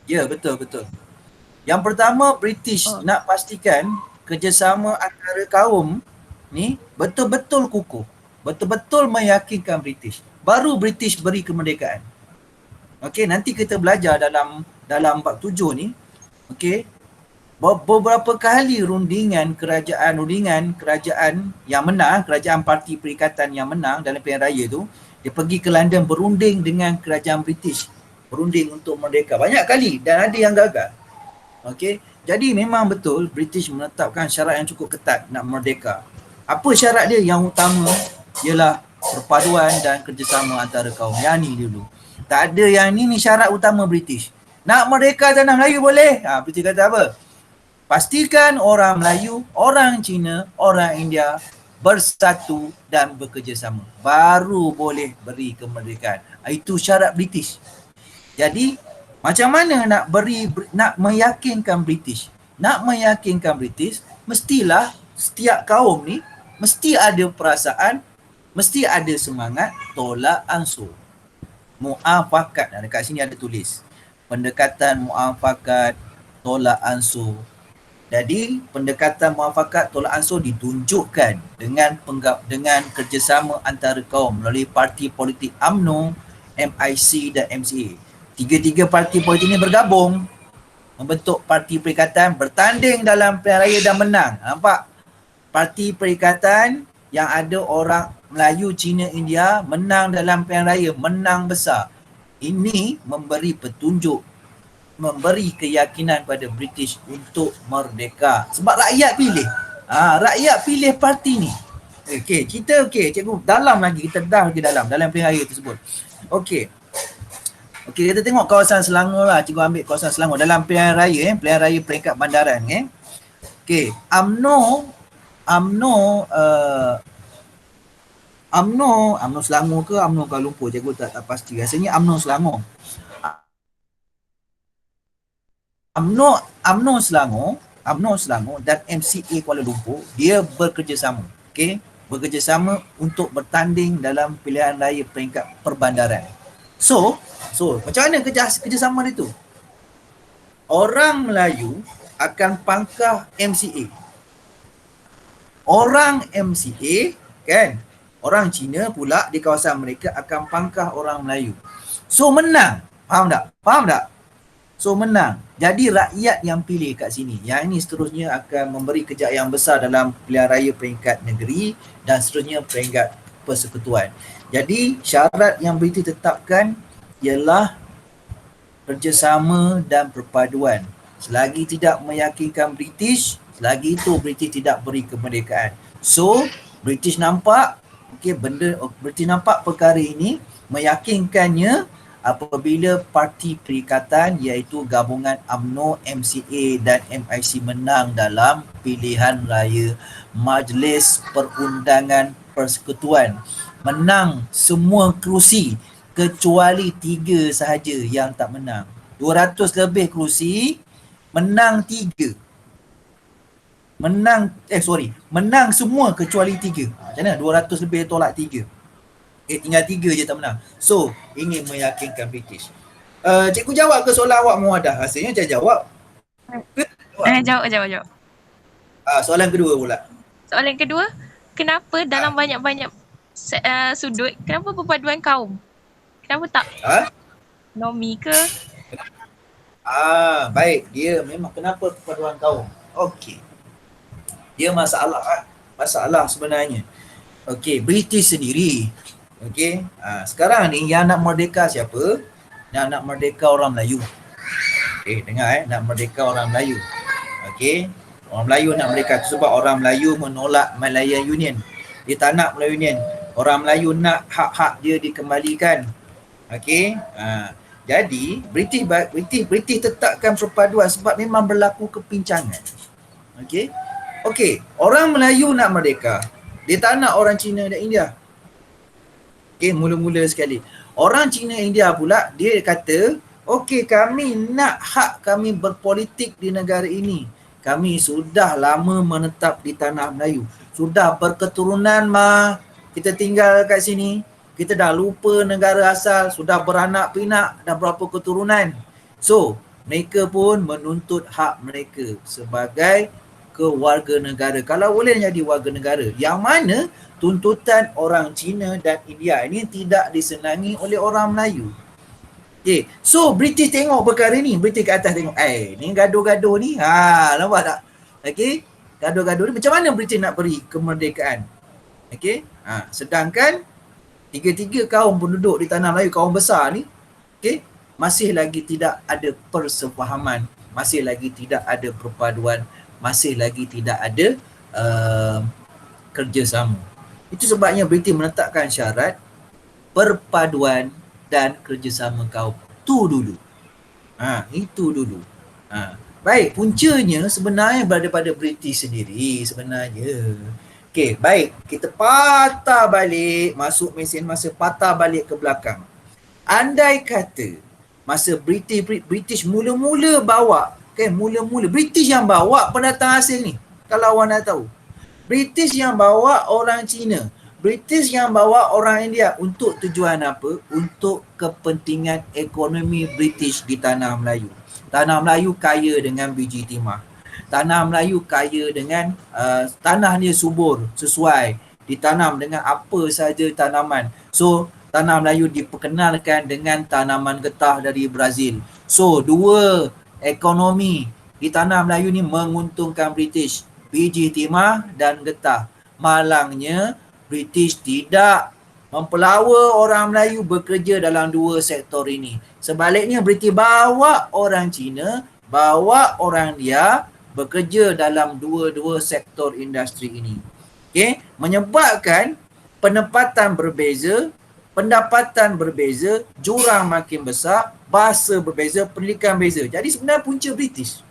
Ya, betul. Yang pertama, British nak pastikan kerjasama antara kaum ni betul-betul kukuh, betul-betul meyakinkan British. Baru British beri kemerdekaan. Nanti kita belajar dalam bab 7 ni. Beberapa kali rundingan kerajaan yang menang, kerajaan parti perikatan yang menang dalam pilihan raya tu, dia pergi ke London berunding dengan kerajaan British, berunding untuk merdeka banyak kali dan ada yang gagal. Jadi memang betul British menetapkan syarat yang cukup ketat nak merdeka. Apa syarat dia? Yang utama ialah perpaduan dan kerjasama antara kaum. Yang ni dulu. Tak ada yang ni syarat utama British. Nak merdeka tanah Melayu boleh? British kata apa? Pastikan orang Melayu, orang Cina, orang India bersatu dan bekerjasama. Baru boleh beri kemerdekaan. Itu syarat British. Jadi macam mana nak meyakinkan British? Nak meyakinkan British, mestilah setiap kaum ni mesti ada perasaan, mesti ada semangat tolak ansur. Muafakat, dekat sini ada tulis. Pendekatan muafakat tolak ansur. Jadi pendekatan muafakat tolak ansur ditunjukkan dengan kerjasama antara kaum melalui parti politik UMNO, MIC dan MCA. Tiga-tiga parti politik ini bergabung membentuk parti perikatan, bertanding dalam pilihan raya dan menang. Nampak? Parti perikatan yang ada orang Melayu, Cina, India menang dalam pilihan raya, menang besar. Ini memberi petunjuk, memberi keyakinan pada British untuk merdeka. Sebab rakyat pilih. Rakyat pilih parti ni. Okey, cikgu dalam lagi, kita dah lagi dalam pilihan raya tersebut. Okey, kita tengok kawasan Selangor lah. Cikgu ambil kawasan Selangor dalam pilihan raya, pilihan raya peringkat bandaran. Okey, UMNO Selangor ke UMNO Kuala Lumpur, cikgu tak pasti. Rasanya UMNO Selangor. UMNO Selangor dan MCA Kuala Lumpur, dia bekerjasama. Okey, bekerjasama untuk bertanding dalam pilihan raya peringkat perbandaran. So macam mana kerjasama dia tu? Orang Melayu akan pangkah MCA. Orang MCA kan, orang Cina pula di kawasan mereka akan pangkah orang Melayu. So menang. Faham tak? So menang. Jadi rakyat yang pilih kat sini. Yang ini seterusnya akan memberi kejayaan besar dalam pilihan raya peringkat negeri dan seterusnya peringkat persekutuan. Jadi syarat yang British tetapkan ialah kerjasama dan perpaduan. Selagi tidak meyakinkan British, selagi itu British tidak beri kemerdekaan. So British nampak British nampak perkara ini meyakinkannya apabila parti perikatan iaitu gabungan UMNO, MCA dan MIC menang dalam pilihan raya Majlis Perundangan Persekutuan. Menang semua kerusi kecuali 3 sahaja yang tak menang. 200 lebih kerusi, menang 3. Menang semua kecuali 3. Macam mana? 200 lebih tolak 3. Tinggal 3 je tak menang. So, ingin meyakinkan British. Cikgu jawab ke soalan awak Muadah? Rasanya saya jawab. Jawab. Soalan kedua pula. Soalan kedua, kenapa dalam banyak-banyak sudut, kenapa perpaduan kaum? Kenapa tak nomi ke? Baik. Dia memang kenapa perpaduan kaum. Okey. Dia masalah sebenarnya. Okey, British sendiri. Okey. Sekarang ni yang nak merdeka siapa? Yang nak merdeka orang Melayu. Dengar nak merdeka orang Melayu. Okey. Orang Melayu nak merdeka sebab orang Melayu menolak Malaya Union. Dia tak nak Malaya Union. Orang Melayu nak hak-hak dia dikembalikan. Okey. Jadi British tetapkan perpaduan sebab memang berlaku kepincangan. Okey, orang Melayu nak merdeka. Dia tak nak orang Cina dan India. Okey, mula-mula sekali. Orang Cina India pula dia kata, okey, kami nak hak kami berpolitik di negara ini. Kami sudah lama menetap di tanah Melayu. Sudah berketurunan kita tinggal kat sini. Kita dah lupa negara asal, sudah beranak pinak, dah berapa keturunan. So, mereka pun menuntut hak mereka sebagai kewarganegara. Kalau boleh jadi warga negara. Yang mana tuntutan orang Cina dan India ini tidak disenangi oleh orang Melayu. Okay. So, British tengok perkara ni. British kat atas tengok, ni gaduh-gaduh ni. Nampak tak? Okay. Gaduh-gaduh ni. Macam mana British nak beri kemerdekaan? Okay. Sedangkan tiga-tiga kaum penduduk di tanah Melayu, kaum besar ni, masih lagi tidak ada persefahaman, masih lagi tidak ada perpaduan, masih lagi tidak ada kerjasama. Itu sebabnya British menetapkan syarat perpaduan dan kerjasama kaum. Itu dulu. Itu dulu. Baik, puncanya sebenarnya berada pada British sendiri sebenarnya. Okey, baik. Kita patah balik, masuk mesin masa, patah balik ke belakang. Andai kata masa British mula-mula bawa, mula-mula British yang bawa pendatang asing ni, kalau awak nak tahu, British yang bawa orang Cina, British yang bawa orang India untuk tujuan apa? Untuk kepentingan ekonomi British di tanah Melayu. Tanah Melayu kaya dengan biji timah. Tanah Melayu kaya dengan tanah dia subur, sesuai, ditanam dengan apa saja tanaman. So tanah Melayu diperkenalkan dengan tanaman getah dari Brazil. So dua ekonomi di tanah Melayu ni menguntungkan British, biji timah dan getah. Malangnya British tidak mempelawa orang Melayu bekerja dalam dua sektor ini. Sebaliknya British bawa orang Cina, bawa orang India bekerja dalam dua-dua sektor industri ini. Menyebabkan penempatan berbeza, pendapatan berbeza, jurang makin besar, bahasa berbeza, pendidikan beza. Jadi sebenarnya punca British.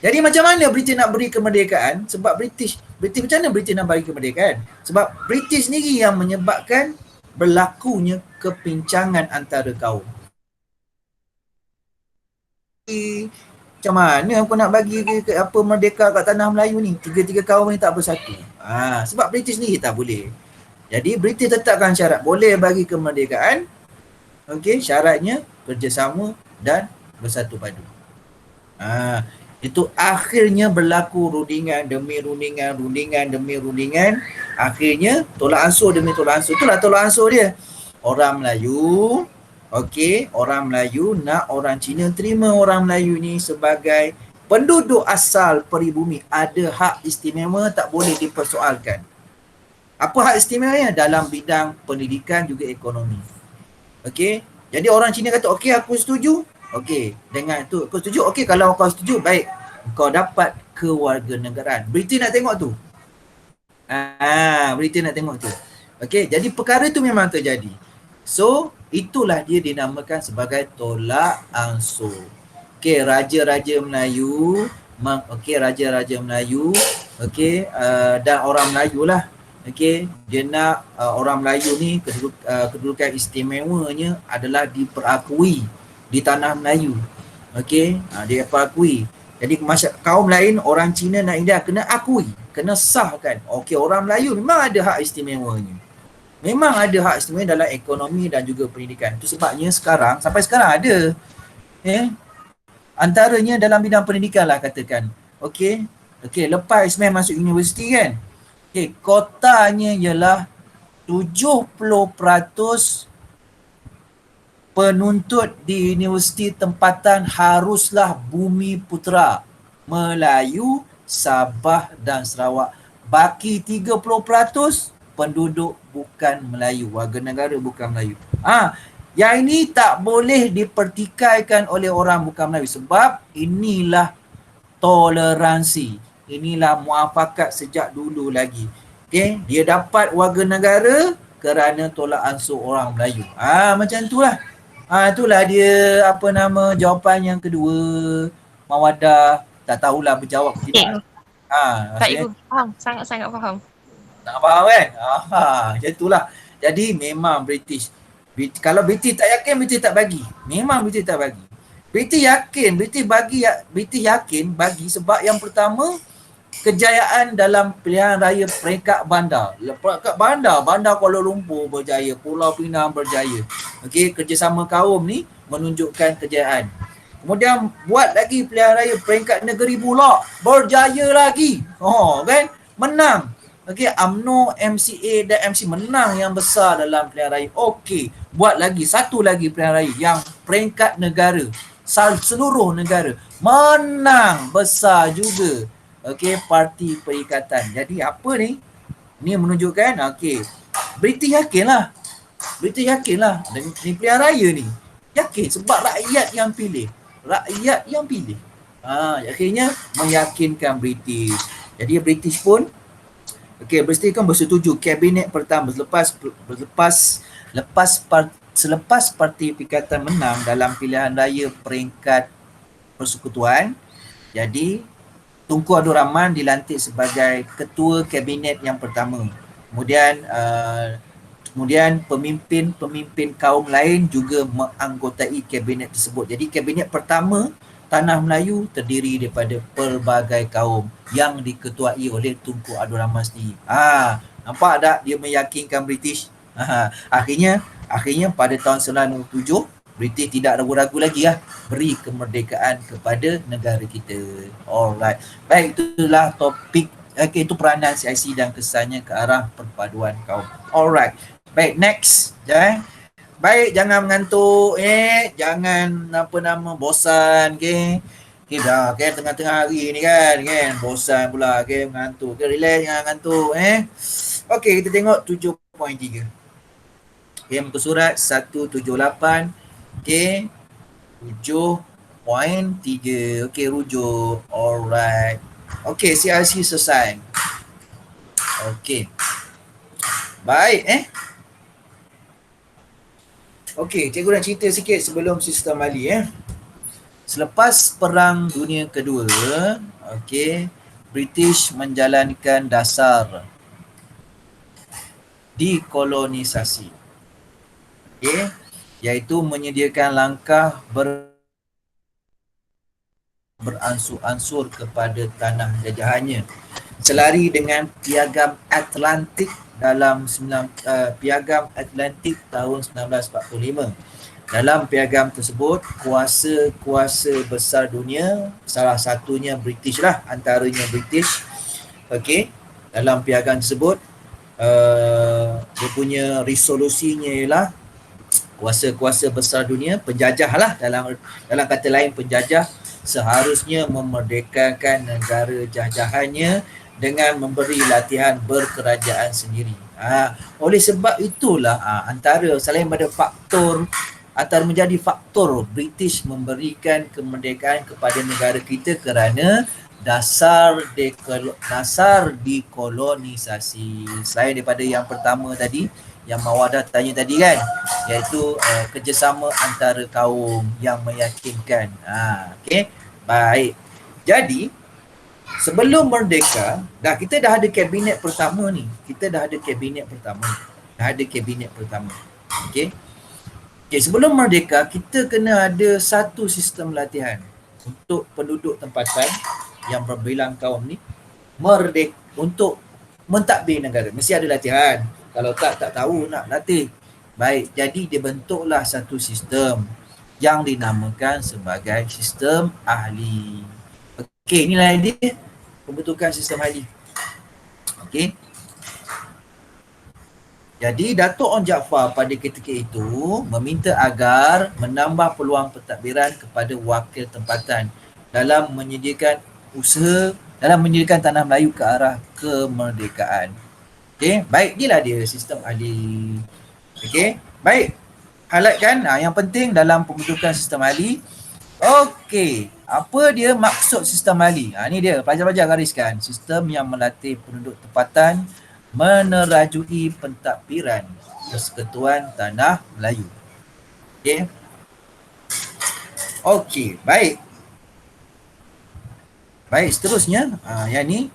Jadi macam mana British nak beri kemerdekaan? Sebab British macam mana British nak bagi kemerdekaan? Sebab British sendiri yang menyebabkan berlakunya kepincangan antara kaum. Macam mana aku nak bagi apa merdeka kat tanah Melayu ni? Tiga-tiga kaum ni tak bersatu. Sebab British sendiri tak boleh. Jadi British tetapkan syarat boleh bagi kemerdekaan. Syaratnya kerjasama dan bersatu padu. Itu akhirnya berlaku rundingan demi rundingan. Akhirnya tolak ansur demi tolak ansur. Itulah tolak ansur dia. Orang Melayu, orang Melayu nak orang Cina terima orang Melayu ni sebagai penduduk asal peribumi. Ada hak istimewa, tak boleh dipersoalkan. Apa hak istimewanya? Dalam bidang pendidikan juga ekonomi. Jadi orang Cina kata, aku setuju. Dengan itu aku setuju. Kalau kau setuju, baik, kau dapat kewarganegaraan. British nak tengok tu. British nak tengok tu. Jadi perkara tu memang terjadi. So itulah dia dinamakan sebagai tolak ansur. Raja-raja Melayu, raja-raja Melayu, dan orang Melayu lah. Dia nak orang Melayu ni kedudukan istimewanya adalah diperakui di tanah Melayu. Dia perakui. Jadi kaum lain, orang Cina dan India kena akui, kena sahkan. Orang Melayu memang ada hak istimewanya. Memang ada hak istimewa dalam ekonomi dan juga pendidikan. Itu sebabnya sampai sekarang ada. Antaranya dalam bidang pendidikan lah katakan. Lepas Ismail masuk universiti kan. Kotanya ialah 70% penuntut di universiti tempatan haruslah bumi putera, Melayu, Sabah dan Sarawak. Baki 30% penduduk bukan Melayu, warga negara bukan Melayu. Yang ini tak boleh dipertikaikan oleh orang bukan Melayu sebab inilah toleransi. Inilah muafakat sejak dulu lagi. Dia dapat warga negara kerana tolak ansur orang Melayu. Macam itulah. Itulah dia jawapan yang kedua. Mawadah tak tahulah berjawab tidak. Tak ibu, faham. Sangat-sangat faham. Tak faham kan? Macam itulah. Jadi memang British. Kalau British tak yakin, British tak bagi. Memang British tak bagi. British yakin, British yakin bagi sebab yang pertama, kejayaan dalam pilihan raya peringkat bandar. Peringkat bandar Kuala Lumpur berjaya, Pulau Pinang berjaya. Kerjasama kaum ni menunjukkan kejayaan. Kemudian buat lagi pilihan raya peringkat negeri pula, berjaya lagi. Kan? Menang. UMNO, MCA dan MC menang yang besar dalam pilihan raya. Buat lagi satu lagi pilihan raya yang peringkat negara, seluruh negara menang besar juga. Parti Perikatan. Jadi apa ni? Ni menunjukkan British yakinlah. Ni pilihan raya ni. Yakin sebab rakyat yang pilih. Akhirnya meyakinkan British. Jadi British pun British kan bersetuju kabinet pertama selepas Parti Perikatan menang dalam pilihan raya peringkat persekutuan. Jadi Tunku Abdul Rahman dilantik sebagai ketua kabinet yang pertama. Kemudian Kemudian pemimpin-pemimpin kaum lain juga menganggotai kabinet tersebut. Jadi kabinet pertama Tanah Melayu terdiri daripada pelbagai kaum yang diketuai oleh Tunku Abdul Rahman sendiri. Nampak tak dia meyakinkan British? Akhirnya pada tahun 1997 British tidak ragu-ragu lagi beri kemerdekaan kepada negara kita. Alright. Baik, itulah topik. Okay, itu peranan CIC dan kesannya ke arah perpaduan kaum. Alright. Baik, next. Baik, jangan mengantuk, jangan bosan, okay dah, tengah-tengah hari ni kan, bosan pula, mengantuk, relax, jangan mengantuk, Okay, kita tengok 7.3. Muka surat 178, 7.3, rujuk. Alright. CIC selesai. Baik, cikgu nak cerita sikit sebelum sistem Ali. Selepas Perang Dunia Kedua, British menjalankan dasar dekolonisasi, iaitu menyediakan langkah beransur-ansur kepada tanah jajahannya selari dengan Piagam Atlantik dalam Piagam Atlantik tahun 1945. Dalam piagam tersebut, kuasa-kuasa besar dunia, salah satunya British antaranya British, dalam piagam tersebut dia punya resolusinya ialah kuasa-kuasa besar dunia, penjajah dalam kata lain penjajah seharusnya memerdekakan negara jajahannya dengan memberi latihan berkerajaan sendiri. Oleh sebab itulah antara menjadi faktor British memberikan kemerdekaan kepada negara kita kerana dasar dekolonisasi. Selain daripada yang pertama tadi, yang Mawadah tanya tadi kan, iaitu kerjasama antara kaum yang meyakinkan. Baik. Jadi sebelum merdeka, kita dah ada kabinet pertama ni. Sebelum merdeka, kita kena ada satu sistem latihan untuk penduduk tempatan yang berbilang kaum ni untuk mentadbir negara. Mesti ada latihan. Kalau tak tahu nak latih. Baik, jadi dibentuklah satu sistem yang dinamakan sebagai sistem ahli. Inilah dia pembentukan sistem ahli. Jadi Datuk Onn Jaafar pada ketika itu meminta agar menambah peluang pentadbiran kepada wakil tempatan dalam menyediakan Tanah Melayu ke arah kemerdekaan. Baik, inilah dia sistem ahli. Baik. Highlightkan yang penting dalam pembentukan sistem ahli. Apa dia maksud sistem ahli? Ini dia, pelajar-pelajar gariskan. Sistem yang melatih penduduk tempatan menerajui pentadbiran Persekutuan Tanah Melayu. Baik. Baik, seterusnya yang ni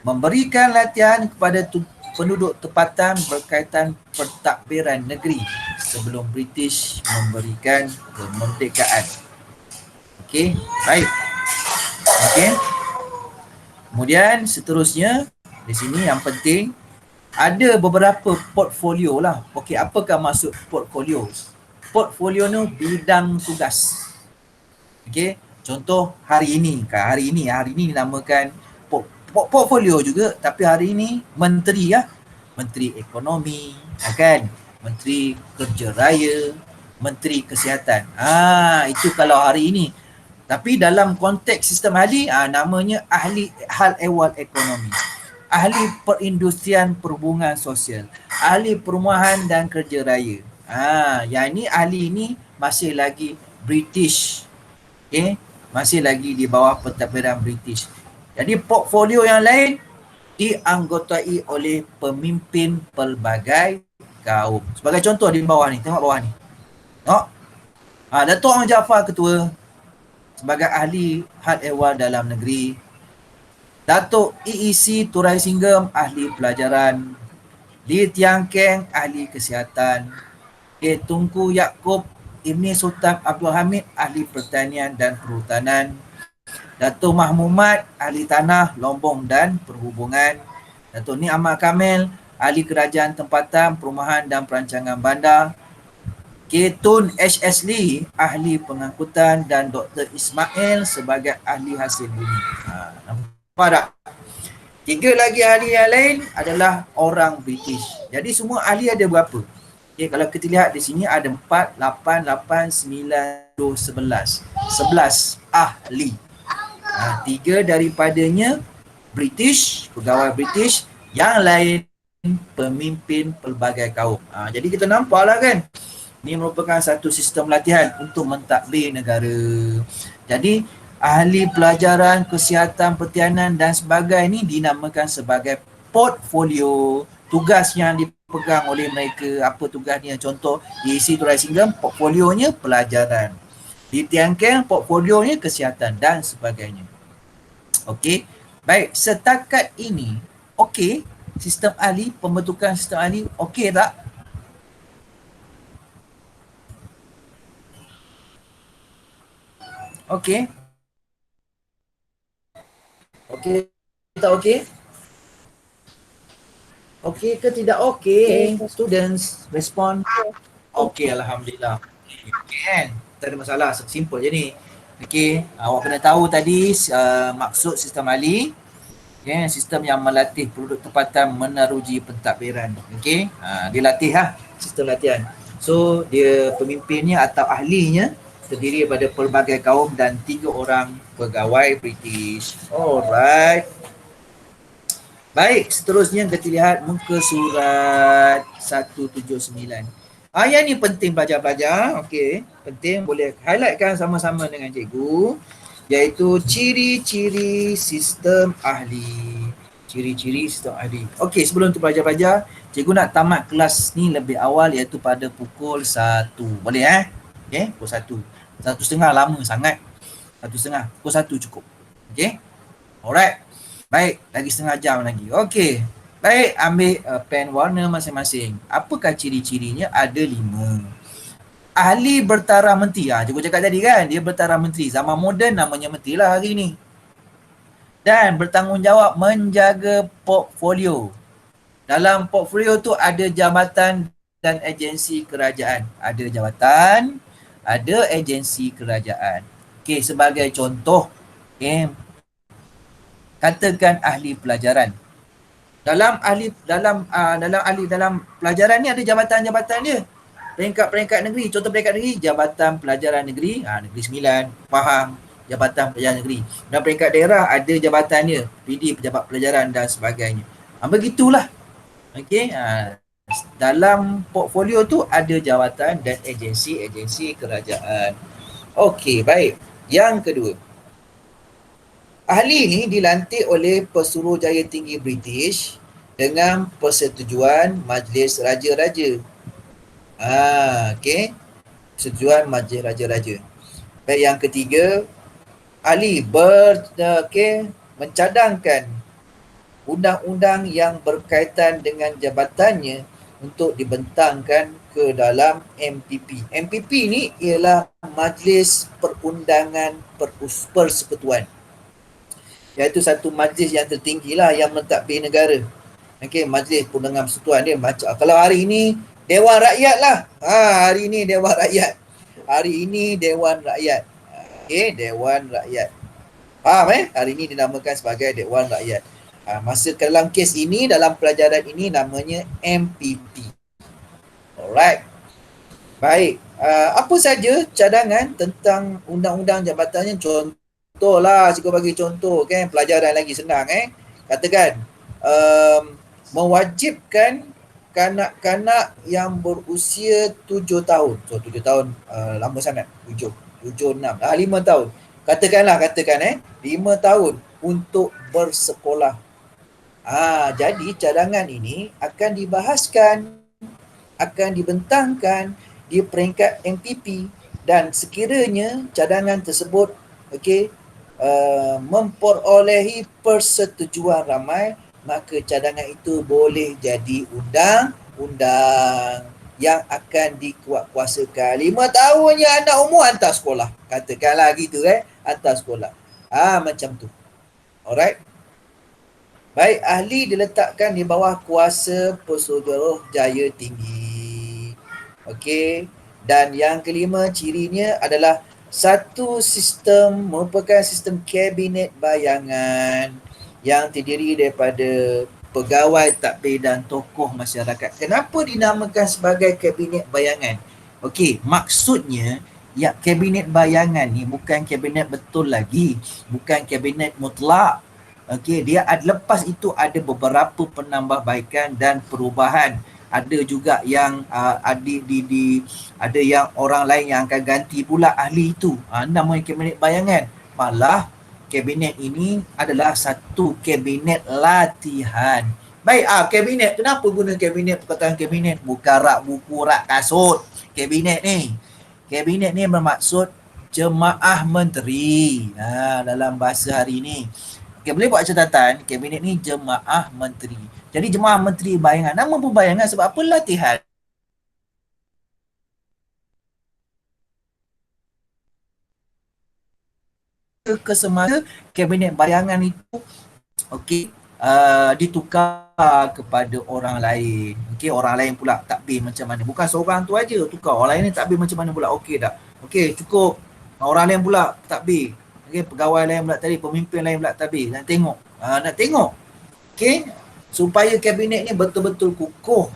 memberikan latihan kepada penduduk tempatan berkaitan pentadbiran negeri sebelum British memberikan kemerdekaan. Baik. Kemudian seterusnya di sini yang penting ada beberapa portfolio apakah maksud portfolio? Portfolio ni bidang tugas. Contoh hari ini dinamakan portfolio juga, tapi hari ini menteri Menteri Ekonomi, Menteri Kerja Raya, Menteri Kesihatan. Itu kalau hari ini. Tapi dalam konteks sistem ahli, namanya ahli hal ehwal ekonomi, ahli perindustrian perhubungan sosial, ahli perumahan dan kerja raya. Yang ini ahli ini masih lagi British. Masih lagi di bawah pentadbiran British. Jadi portfolio yang lain dianggotai oleh pemimpin pelbagai kaum. Sebagai contoh di bawah ni, tengok bawah ni. Datuk Onn Jaafar ketua sebagai ahli had ehwal dalam negeri. Datuk EEC Turai Singgam ahli pelajaran Li Tiang Keng, ahli kesihatan. Okay, Tunku Yaakob Ibni Sultan Abdul Hamid, ahli pertanian dan perhutanan. Datuk Mahmumat, ahli tanah, lombong dan perhubungan. Datuk Ni Ahmad Kamil, ahli kerajaan tempatan, perumahan dan perancangan bandar. Tun H.S. Lee, ahli pengangkutan, dan Dr. Ismail sebagai ahli hasil bumi. Nampak tak? 3 lagi ahli yang lain adalah orang British. Jadi semua ahli ada berapa? Okay, kalau kita lihat di sini ada 4, 8, 8, 9, 10, 11. 11 ahli. 3 daripadanya British, pegawai British, yang lain pemimpin pelbagai kaum. Jadi kita nampaklah kan, ini merupakan satu sistem latihan untuk mentadbir negara. Jadi ahli pelajaran kesihatan, pertanian dan sebagainya ini dinamakan sebagai portfolio. Tugas yang dipegang oleh mereka, apa tugasnya? Contoh diisi Turai Singgah, portfolionya pelajaran. Di Tiang Keng, portfolionya kesihatan dan sebagainya. Okey. Baik, setakat ini okey, sistem ahli, pembentukan sistem ahli okey tak? Okey. Okey tak okey? Okey ke tidak okey? Students respond. Okey, alhamdulillah. Okey kan? Tak ada masalah, simple je ni. Okey, awak kena tahu tadi maksud sistem ahli. Okay, sistem yang melatih penduduk tempatan meneruji pentadbiran. Okey, dia latih sistem latihan. So dia pemimpinnya atau ahlinya terdiri daripada pelbagai kaum dan 3 orang pegawai British. Alright. Baik, seterusnya kita lihat muka surat 179. Yang ni penting pelajar-pelajar. Okey, penting, boleh highlightkan sama-sama dengan cikgu, iaitu ciri-ciri sistem ahli. Ciri-ciri sistem ahli. Okey, sebelum tu pelajar-pelajar, cikgu nak tamat kelas ni lebih awal, iaitu pada pukul 1. Boleh Okey, pukul 1. 1:30 lama sangat. 1:30, pukul 1 cukup. Okey. Alright. Baik, lagi setengah jam lagi. Okey. Baik, ambil pen warna masing-masing. Apakah ciri-cirinya? Ada 5. Ahli bertaraf menteri. Cikgu cakap tadi kan, dia bertaraf menteri. Zaman moden namanya menteri lah hari ni. Dan bertanggungjawab menjaga portfolio. Dalam portfolio tu ada jabatan dan agensi kerajaan. Ada jabatan, ada agensi kerajaan. Okey, sebagai contoh, katakan ahli pelajaran. Dalam pelajaran ni ada jabatan-jabatan dia. Peringkat-peringkat negeri, contoh peringkat negeri, Jabatan Pelajaran Negeri, Negeri Sembilan, Pahang, Jabatan Pelajaran Negeri. Dan peringkat daerah ada jabatannya, PD, Pejabat Pelajaran dan sebagainya. Begitulah. Okey, dalam portfolio tu ada jawatan dan agensi-agensi kerajaan. Okey, baik. Yang kedua, ahli ni dilantik oleh Pesuruhjaya Tinggi British dengan persetujuan Majlis Raja-Raja. Okey. Persetujuan Majlis Raja-Raja. Baik, yang ketiga, ahli mencadangkan undang-undang yang berkaitan dengan jabatannya untuk dibentangkan ke dalam MPP. MPP ni ialah Majlis Perundangan Persekutuan. Iaitu satu majlis yang tertinggi lah yang mentadbir negara. Okey, Majlis Perundangan Persekutuan dia macam, kalau hari ini Dewan Rakyat lah. Hari ini Dewan Rakyat. Hari ini Dewan Rakyat. Okey, Dewan Rakyat. Faham Hari ini dinamakan sebagai Dewan Rakyat. Masa dalam kes ini, dalam pelajaran ini namanya MPP. Alright. Baik. Apa saja cadangan tentang undang-undang jabatannya? Contohlah, cikgu bagi contoh kan, pelajaran lagi senang Katakan mewajibkan kanak-kanak yang berusia 7 tahun. So 7 tahun lama sangat. 7, 6, 5 tahun. Katakan 5 tahun untuk bersekolah. Jadi cadangan ini akan dibahaskan, akan dibentangkan di peringkat MPP, dan sekiranya cadangan tersebut memperolehi persetujuan ramai, maka cadangan itu boleh jadi undang-undang yang akan dikuatkuasakan. 5 tahun je anak umur hantar sekolah. Katakanlah gitu hantar sekolah. Macam tu. Alright. Baik, ahli diletakkan di bawah kuasa Pesuruhjaya Tinggi. Okey. Dan yang kelima cirinya adalah satu sistem merupakan sistem kabinet bayangan yang terdiri daripada pegawai tadbir dan tokoh masyarakat. Kenapa dinamakan sebagai kabinet bayangan? Okey, maksudnya ya kabinet bayangan ni bukan kabinet betul lagi, bukan kabinet mutlak. Okey, dia lepas itu ada beberapa penambahbaikan dan perubahan. Ada juga yang ada yang orang lain yang akan ganti pula ahli itu. Namanya kabinet bayangan. Malah kabinet ini adalah satu kabinet latihan. Baik, kabinet. Kenapa guna kabinet? Perkataan kabinet bukan rak buku, rak kasut. Kabinet ni. Kabinet ni bermaksud jemaah menteri. Dalam bahasa hari ni. Okay, boleh buat catatan, kabinet ni jemaah menteri. Jadi jemaah menteri bayangan. Nama pun bayangan sebab apa? Latihan. Kesemasa kabinet bayangan itu ditukar kepada orang lain. Okey, orang lain pula takbir macam mana. Bukan seorang tu aja tukar. Orang lain ni takbir macam mana pula. Okey tak? Okey, cukup. Orang lain pula takbir. Okey, pegawai lain pula tadi, pemimpin lain pula takbir. Nak tengok. Nak tengok. Okey, supaya kabinet ni betul-betul kukuh.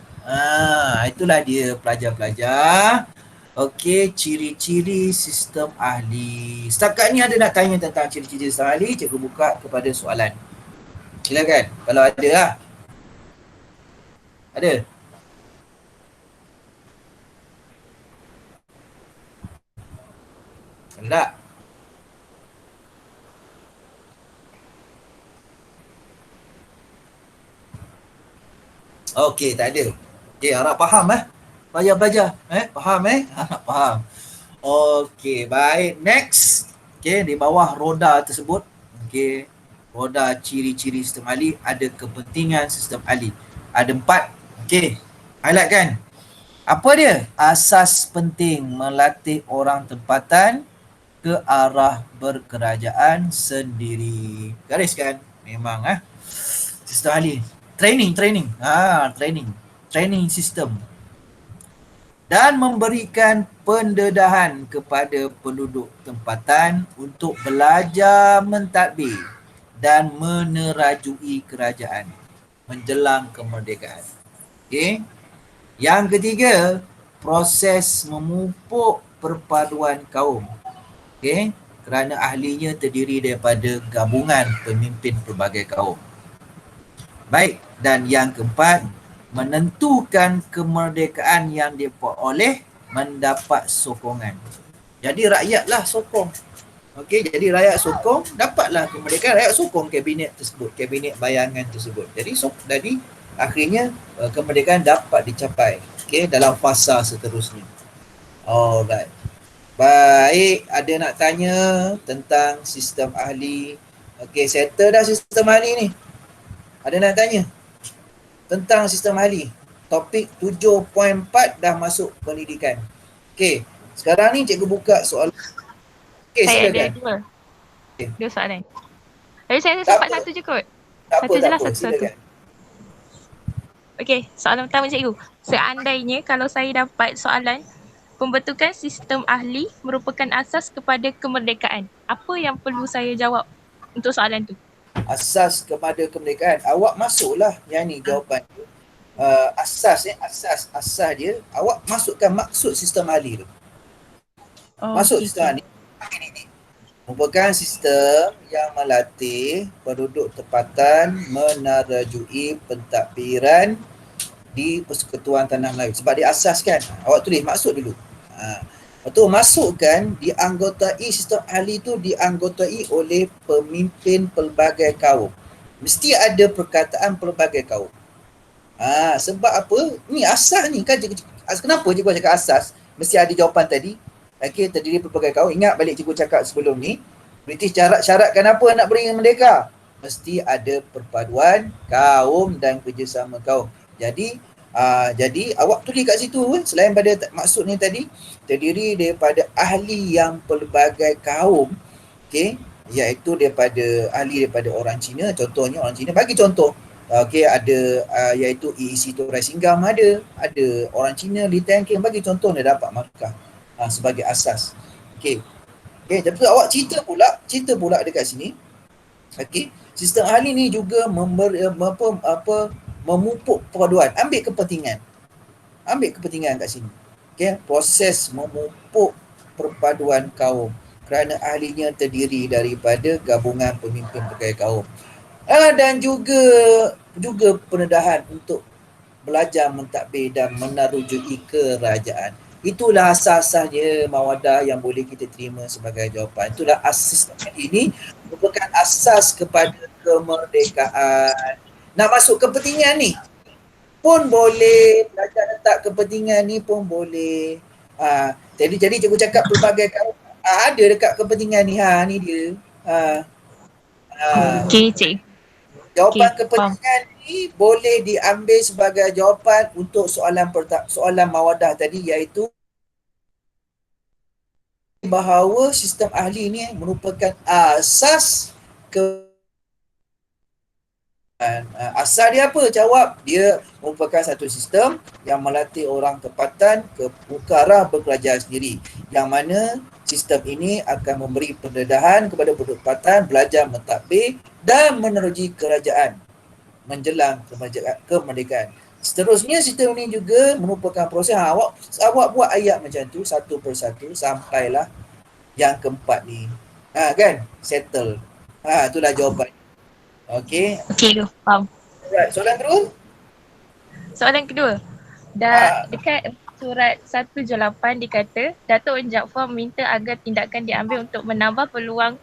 Itulah dia pelajar-pelajar. Okey, ciri-ciri sistem ahli. Setakat ni ada nak tanya tentang ciri-ciri sistem ahli? Cikgu buka kepada soalan. Silakan. Kalau ada lah. Ada? Tak? Okey, tak ada. Okey, harap faham Belajar-belajar. Faham Faham. Okey, baik. Next. Okey, di bawah roda tersebut. Okey, roda ciri-ciri sistem ahli, ada kepentingan sistem ahli. Ada 4. Okey, highlight kan. Apa dia? Asas penting melatih orang tempatan ke arah berkerajaan sendiri. Gariskan. Memang sistem ahli. Training. Training system. Dan memberikan pendedahan kepada penduduk tempatan untuk belajar mentadbir dan menerajui kerajaan menjelang kemerdekaan. Okey. Yang ketiga, proses memupuk perpaduan kaum. Okey, kerana ahlinya terdiri daripada gabungan pemimpin pelbagai kaum. Baik, dan yang keempat, menentukan kemerdekaan yang diperoleh mendapat sokongan. Jadi rakyatlah sokong. Okey, jadi rakyat sokong, dapatlah kemerdekaan, rakyat sokong kabinet tersebut, kabinet bayangan tersebut. Jadi akhirnya kemerdekaan dapat dicapai. Okey, dalam fasa seterusnya. Alright. Baik, ada nak tanya tentang sistem ahli. Okey, settle dah sistem ahli ni. Ada nak tanya tentang sistem ahli? Topik 7.4 dah masuk pendidikan. Okey, sekarang ni cikgu buka soalan. Okey, silakan. Saya ada dua soalan. Tapi saya sempat satu je kot. Tak Satu je lah, apa, satu-satu. Okey, soalan pertama cikgu. Seandainya kalau saya dapat soalan, pembentukan sistem ahli merupakan asas kepada kemerdekaan, apa yang perlu saya jawab untuk soalan tu? Asas kepada kemerdekaan. Awak masuklah yang ni jawapan tu. Asas dia, awak masukkan maksud sistem ahli tu. Masuk sistem ahli ini merupakan sistem yang melatih penduduk tempatan menerajui pentadbiran di Persekutuan Tanah Melayu. Sebab dia asaskan. Awak tulis maksud dulu. Betul, masukkan dianggotai sistem ahli tu dianggotai oleh pemimpin pelbagai kaum. Mesti ada perkataan pelbagai kaum. Sebab apa? Ni asas ni kan. Kenapa cikgu cakap asas? Mesti ada jawapan tadi. Okey, terdiri pelbagai kaum. Ingat balik cikgu cakap sebelum ni. British syaratkan apa nak beri merdeka? mesti ada perpaduan kaum dan kerjasama kaum. Jadi awak tulis kat situ selain pada maksud ni tadi terdiri daripada ahli yang pelbagai kaum, okey, iaitu ahli daripada orang Cina, contohnya orang Cina bagi contoh. Okey, ada iaitu EEC Torai Singgam ada orang Cina di Tengking, bagi contoh dia dapat markah sebagai asas. Okey. Okey, tapi awak cerita pula dekat sini. Okey, sistem ahli ni juga memupuk perpaduan, ambil kepentingan kat sini. Okey, proses memupuk perpaduan kaum kerana ahlinya terdiri daripada gabungan pemimpin pelbagai kaum. Dan juga pendedahan untuk belajar mentadbir dan menarujui kerajaan. Itulah asas-asasnya mawadah yang boleh kita terima sebagai jawapan. Itulah asas ini merupakan asas kepada kemerdekaan. Nak masuk kepentingan ni pun boleh, belajar letak kepentingan ni pun boleh. Jadi cikgu cakap pelbagai kaum ada dekat kepentingan ni. Ni dia. Okey, cik. Jawapan Okey, kepentingan ni boleh diambil sebagai jawapan untuk soalan mawadah tadi, iaitu bahawa sistem ahli ni merupakan asas asal dia apa? Jawab, dia merupakan satu sistem yang melatih orang tempatan ke arah berkerajaan sendiri, yang mana sistem ini akan memberi pendedahan kepada penduduk tempatan belajar mentadbir dan meneruji kerajaan menjelang kemerdekaan. Seterusnya sistem ini juga merupakan proses. Awak buat ayat macam tu satu persatu sampailah yang keempat ni. Kan? Settle. Itulah jawapan. Okey. Okey, faham. Alright, Soalan kedua. Dekat surat 178 dikata, Dato' Jaafar meminta agar tindakan diambil untuk menambah peluang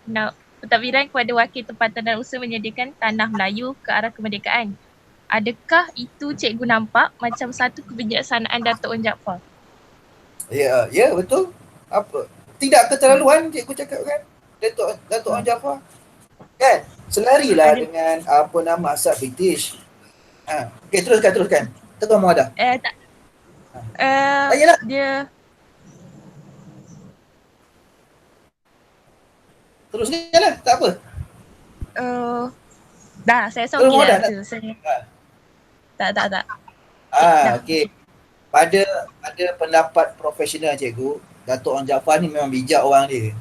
pentadbiran kepada wakil tempatan dan usaha menyediakan tanah Melayu ke arah kemerdekaan. Adakah itu cikgu nampak macam satu kebijaksanaan Dato' Jaafar? Ya, betul. Apa? Tidak keterlaluan cikgu cakap kan? Dato' Jaafar. Kan? Selarilah dengan asas British. Okey, teruskan. Tuan Muhammad. Tak. Dia teruskan lah, tak apa. Dah, saya rasa okey dah tu. Tak. Okey. Pada pendapat profesional cikgu, Dato' Jaafar ni memang bijak orang dia.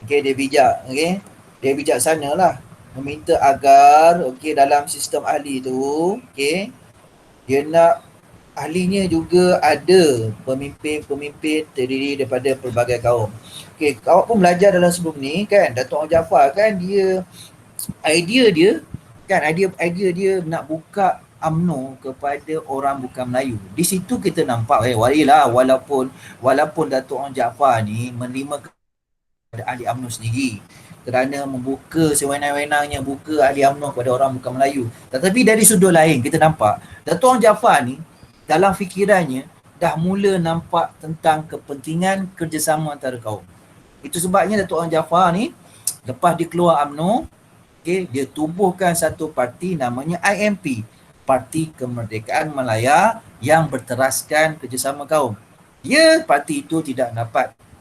Okey, dia bijak, okey. Dia bijaksana lah. Meminta agar dalam sistem ahli tu, okey, dia nak ahlinya juga ada pemimpin terdiri daripada pelbagai kaum. Okey, awak pun belajar dalam sebelum ni kan, Dato' Jaafar kan idea dia nak buka UMNO kepada orang bukan Melayu. Di situ kita nampak walaupun Dato' Jaafar ni menerima kepada ahli UMNO sendiri kerana membuka sewenang-wenangnya buka ahli UMNO kepada orang bukan Melayu. Tetapi dari sudut lain kita nampak Dato' Jaafar ni dalam fikirannya dah mula nampak tentang kepentingan kerjasama antara kaum. Itu sebabnya Dato' Jaafar ni lepas dia keluar UMNO, dia tubuhkan satu parti namanya IMP, Parti Kemerdekaan Malaya, yang berteraskan kerjasama kaum. Parti itu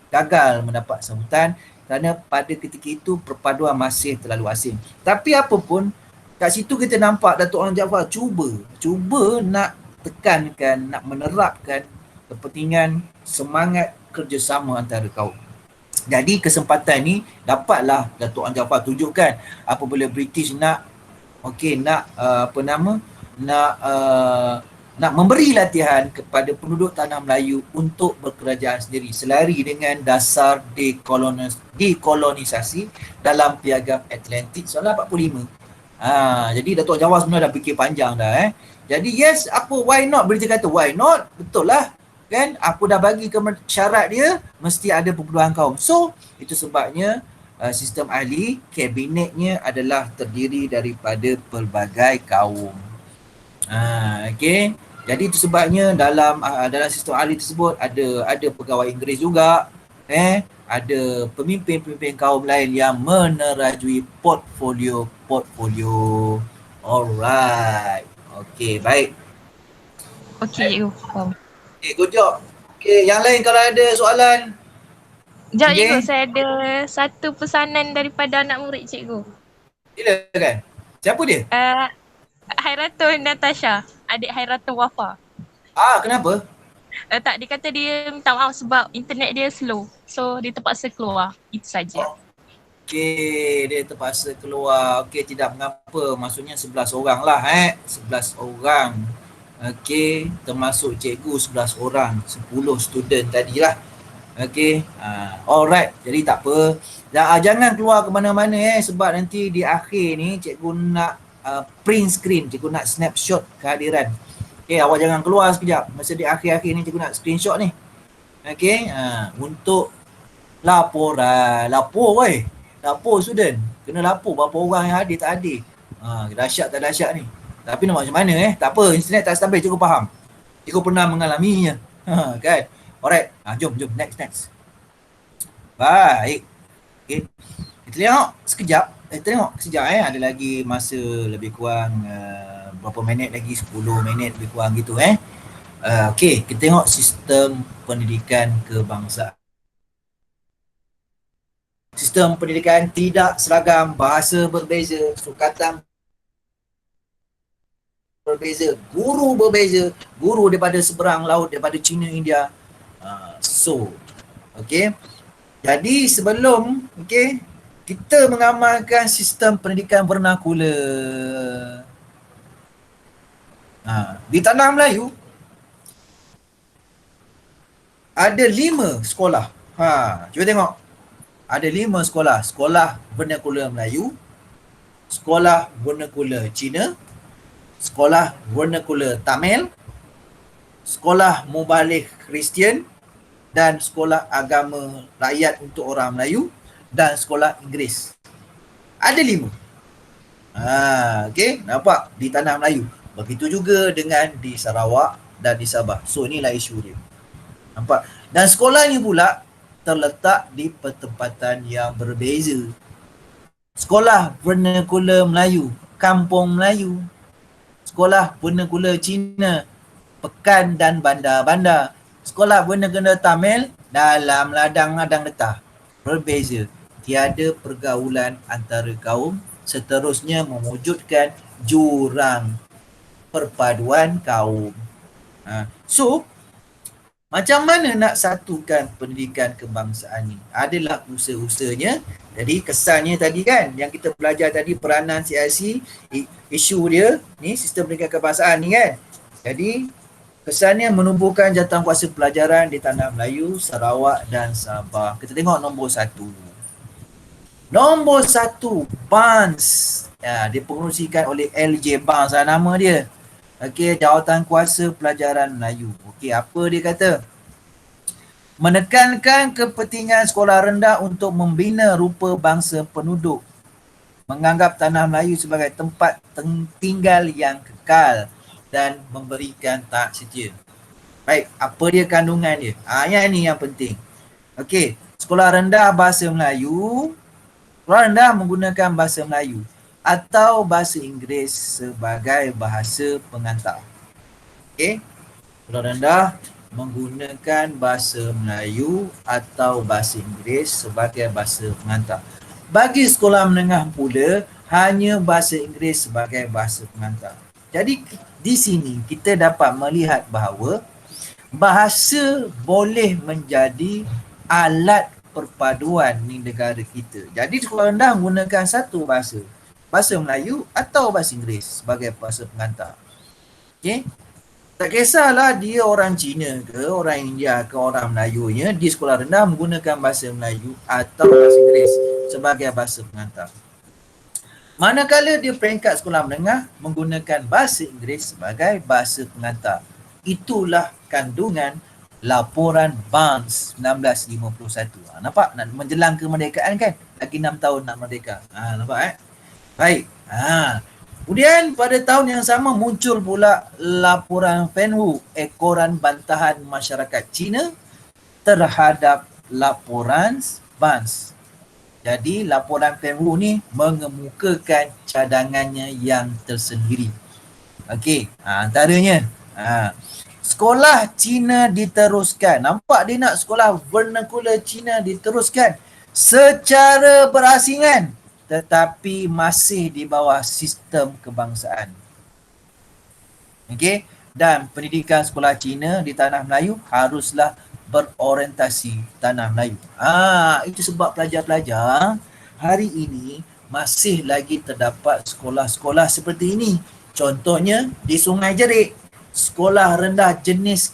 gagal mendapat sambutan kerana pada ketika itu perpaduan masih terlalu asing. Tapi apapun, kat situ kita nampak Dato' Jaafar cuba nak tekankan, nak menerapkan kepentingan semangat kerjasama antara kaum. Jadi kesempatan ni dapatlah Dato' Jaafar tunjukkan apabila British nak memberi latihan kepada penduduk tanah Melayu untuk berkerajaan sendiri selari dengan dasar dekolonisasi dalam Piagam Atlantik 1945. Jadi Dato' Jaafar sebenarnya dah fikir panjang dah. Jadi why not? Berita kata why not? Betul lah. Kan? Aku dah bagi syarat dia mesti ada perpaduan kaum. So, itu sebabnya sistem ahli kabinetnya adalah terdiri daripada pelbagai kaum. Okey. Jadi itu sebabnya dalam sistem ahli tersebut ada pegawai Inggeris juga, ada pemimpin-pemimpin kaum lain yang menerajui portfolio. Alright. Okey, baik. Okey, cikgu. Faham. Okay, good job. Okay, yang lain kalau ada soalan. Sekejap, Okey. cikgu. Saya ada satu pesanan daripada anak murid cikgu. Silakan. Siapa dia? Hairatun Natasha. Adik Hairatun Wafa. Kenapa? Tak, dia kata dia minta maaf sebab internet dia slow. So, dia terpaksa keluar. Itu saja. Okey, dia terpaksa keluar. Okey, tidak mengapa. Maksudnya 11 orang lah 11 orang. Okey, termasuk cikgu 11 orang. 10 student tadilah. Okey, alright. Jadi tak apa. Jangan keluar ke mana-mana sebab nanti di akhir ni cikgu nak print screen. Cikgu nak snapshot kehadiran. Okey, awak jangan keluar sekejap. Masa di akhir-akhir ni cikgu nak screenshot ni. Okey, untuk laporan. Lapor student. Kena lapor berapa orang yang hadir tak hadir. Dahsyat tak dahsyat ni. Tapi nak macam mana tak apa, internet tak stabil, cikgu faham. Cikgu pernah mengalaminya. Kan? Alright, jom next. Baik. Okay. Kita tengok sekejap. Ada lagi masa lebih kurang berapa minit lagi, 10 minit lebih kurang gitu Okey, kita tengok sistem pendidikan kebangsaan. Sistem pendidikan tidak seragam, bahasa berbeza, sukatan berbeza, guru berbeza, guru daripada seberang laut, daripada China, India. Okey. Jadi sebelum kita mengamalkan sistem pendidikan vernakula di tanah Melayu ada 5 sekolah. Cuba tengok. Ada 5 sekolah. Sekolah vernakula Melayu, sekolah vernakula Cina, sekolah vernakula Tamil, sekolah mubalik Kristian, dan sekolah agama rakyat untuk orang Melayu, dan sekolah Inggeris. Ada 5. Okey, nampak di tanah Melayu. Begitu juga dengan di Sarawak dan di Sabah. So inilah isu dia. Nampak? Dan sekolahnya pula terletak di pertempatan yang berbeza. Sekolah vernakula Melayu, Kampung Melayu. Sekolah vernakula Cina, Pekan dan bandar-bandar. Sekolah vernakula Tamil, dalam ladang-ladang letah. Berbeza. Tiada pergaulan antara kaum, seterusnya mewujudkan jurang perpaduan kaum. So, macam mana nak satukan pendidikan kebangsaan ni? Adalah usaha-usahanya. Jadi kesannya tadi kan, yang kita belajar tadi peranan CIC, isu dia ni sistem pendidikan kebangsaan ni kan. Jadi kesannya menumbuhkan jawatankuasa pelajaran di tanah Melayu, Sarawak dan Sabah. Kita tengok nombor 1. Nombor 1, BANS. Dipengerusikan oleh LJ BANS nama dia. Okey, Jawatankuasa Pelajaran Melayu. Okey, apa dia kata? Menekankan kepentingan sekolah rendah untuk membina rupa bangsa penduduk. Menganggap tanah Melayu sebagai tempat tinggal yang kekal dan memberikan tak setia. Baik, apa dia kandungan dia? Yang ni yang penting. Okey, sekolah rendah bahasa Melayu. Sekolah rendah menggunakan bahasa Melayu atau bahasa Inggeris sebagai bahasa pengantar. Okey. Sekolah rendah menggunakan bahasa Melayu atau bahasa Inggeris sebagai bahasa pengantar. Bagi sekolah menengah pula, hanya bahasa Inggeris sebagai bahasa pengantar. Jadi di sini kita dapat melihat bahawa bahasa boleh menjadi alat perpaduan di negara kita. Jadi sekolah rendah menggunakan satu bahasa. Bahasa Melayu atau bahasa Inggeris sebagai bahasa pengantar. Okey. Tak kisahlah dia orang Cina ke, orang India ke, orang Melayunya, di sekolah rendah menggunakan bahasa Melayu atau bahasa Inggeris sebagai bahasa pengantar. Manakala dia peringkat sekolah menengah menggunakan bahasa Inggeris sebagai bahasa pengantar. Itulah kandungan laporan BANS 1951. Nampak? Nak menjelang kemerdekaan kan? Lagi 6 tahun nak merdeka. Nampak Baik. Kemudian pada tahun yang sama muncul pula laporan Fenwu, ekoran bantahan masyarakat Cina terhadap laporan Barnes. Jadi laporan Penwu ni mengemukakan cadangannya yang tersendiri. Okey, antaranya sekolah Cina diteruskan. Nampak dia nak sekolah vernacular Cina diteruskan secara berasingan tetapi masih di bawah sistem kebangsaan. Okey, dan pendidikan sekolah Cina di tanah Melayu haruslah berorientasi tanah Melayu. Itu sebab pelajar-pelajar hari ini masih lagi terdapat sekolah-sekolah seperti ini. Contohnya di Sungai Jerit, Sekolah Rendah Jenis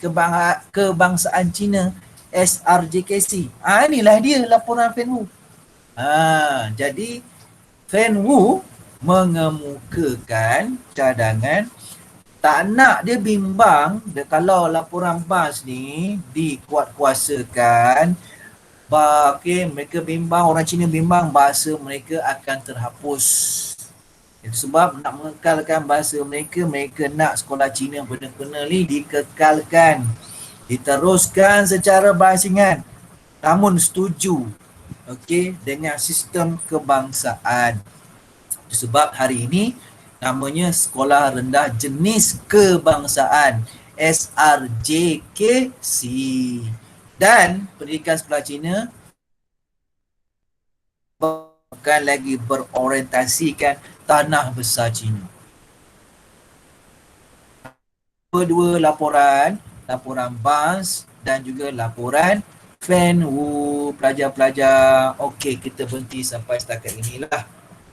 Kebangsaan Cina SRJKC. Inilah dia laporan Penwu. Jadi Penwu mengemukakan cadangan. Tak nak dia bimbang kalau laporan Barnes ni dikuatkuasakan. Mereka bimbang, orang Cina bimbang bahasa mereka akan terhapus. Itu sebab nak mengekalkan bahasa mereka, mereka nak sekolah Cina benar-benar ni dikekalkan, diteruskan secara berasingan. Namun setuju dengan sistem kebangsaan. Itu sebab hari ini namanya Sekolah Rendah Jenis Kebangsaan SRJKC. Dan pendidikan sekolah Cina bukan lagi berorientasikan tanah besar Cina. Dua laporan Barnes dan juga laporan Penwu. Pelajar-pelajar, okey, kita berhenti sampai setakat inilah.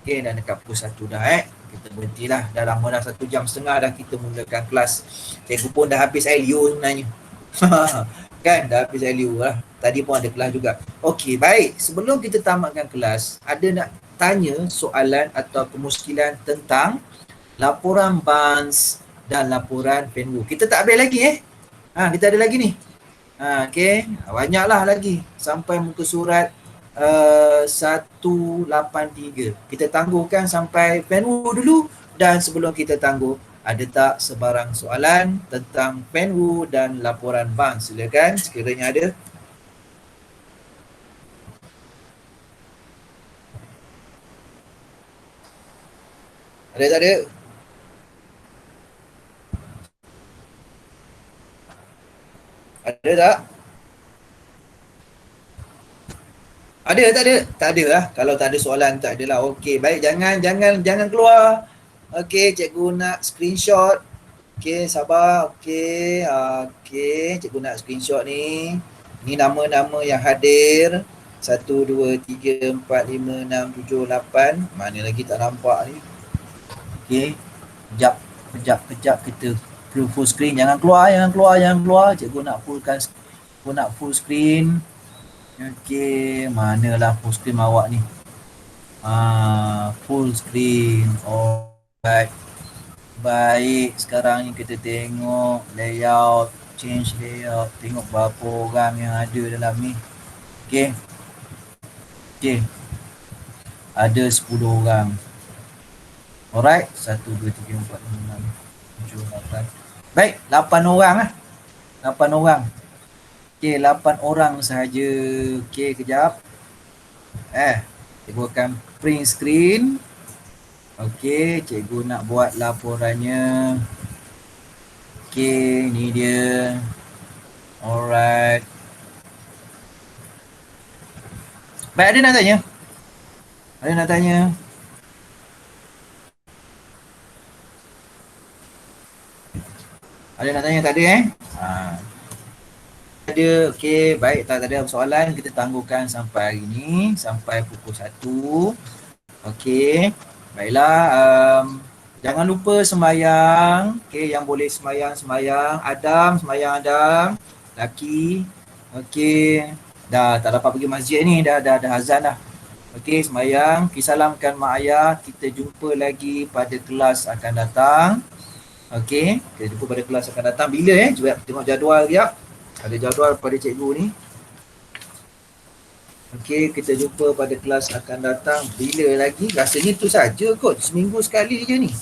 Okey, dah dekat pukul 1 dah kita berhentilah. Dah lama dah 1 jam setengah dah kita mulakan kelas. Cikgu pun dah habis ILU sebenarnya. Kan, dah habis ILU lah. Tadi pun ada kelas juga. Okey, baik. Sebelum kita tamatkan kelas, ada nak tanya soalan atau kemuskilan tentang laporan Barnes dan laporan Penwu. Kita tak habis lagi kita ada lagi ni. Okey, banyaklah lagi sampai muka surat 183. Kita tangguhkan sampai Penwu dulu, dan sebelum kita tangguh, ada tak sebarang soalan tentang Penwu dan laporan Barnes? Silakan sekiranya ada. Ada tak ada? Ada tak? Ada tak ada? Tak ada lah. Kalau tak ada soalan tak ada lah. Okey, baik, jangan keluar. Okey, cikgu nak screenshot. Okey, sabar. Okey, cikgu nak screenshot ni. Ni nama-nama yang hadir. 1, 2, 3, 4, 5, 6, 7, 8. Mana lagi tak nampak ni? Okey, kejap kita full screen. Jangan keluar. Cikgu nak full screen. Okey, manalah full screen awak ni? Full screen. Alright. Baik, sekarang ni kita tengok layout, change layout, tengok berapa orang yang ada dalam ni. Okey. Ada 10 orang. Alright, 1, 2, 3, 4, 5, 6, 7, 8. Baik, 8 orang lah. 8 orang. Okey, 8 orang sahaja. Okey, kejap. Cikgu akan print screen. Okey, cikgu nak buat laporannya. Okey, ni dia. Alright. Baik, ada nak tanya? Ada nak tanya? Ada nak tanya? Tak ada Ada. Okey, baik, tak ada soalan. Kita tangguhkan sampai hari ni, sampai pukul 1. Okey, baiklah. Jangan lupa sembahyang. Okey, yang boleh sembahyang. Adam, sembahyang Adam. Laki. Okey, dah tak dapat pergi masjid ni, dah azan dah. Okey, sembahyang. Salamkan mak ayah. Kita jumpa lagi pada kelas akan datang. Okey, kita jumpa pada kelas akan datang. Bila cuba tengok jadual sekejap. Ada jadual pada cikgu ni. Okey, kita jumpa pada kelas akan datang. Bila lagi? Rasanya tu saja kot. Seminggu sekali je ni.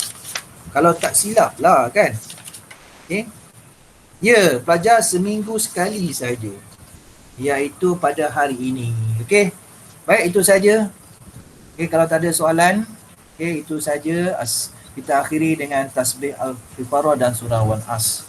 Kalau tak silap lah kan. Okey. Ya, pelajar seminggu sekali saja. iaitu pada hari ini. Okey. Baik, itu saja. Okey, kalau tak ada soalan, okey, itu saja. Kita akhiri dengan tasbih al-Iqarah dan surah Wal-As.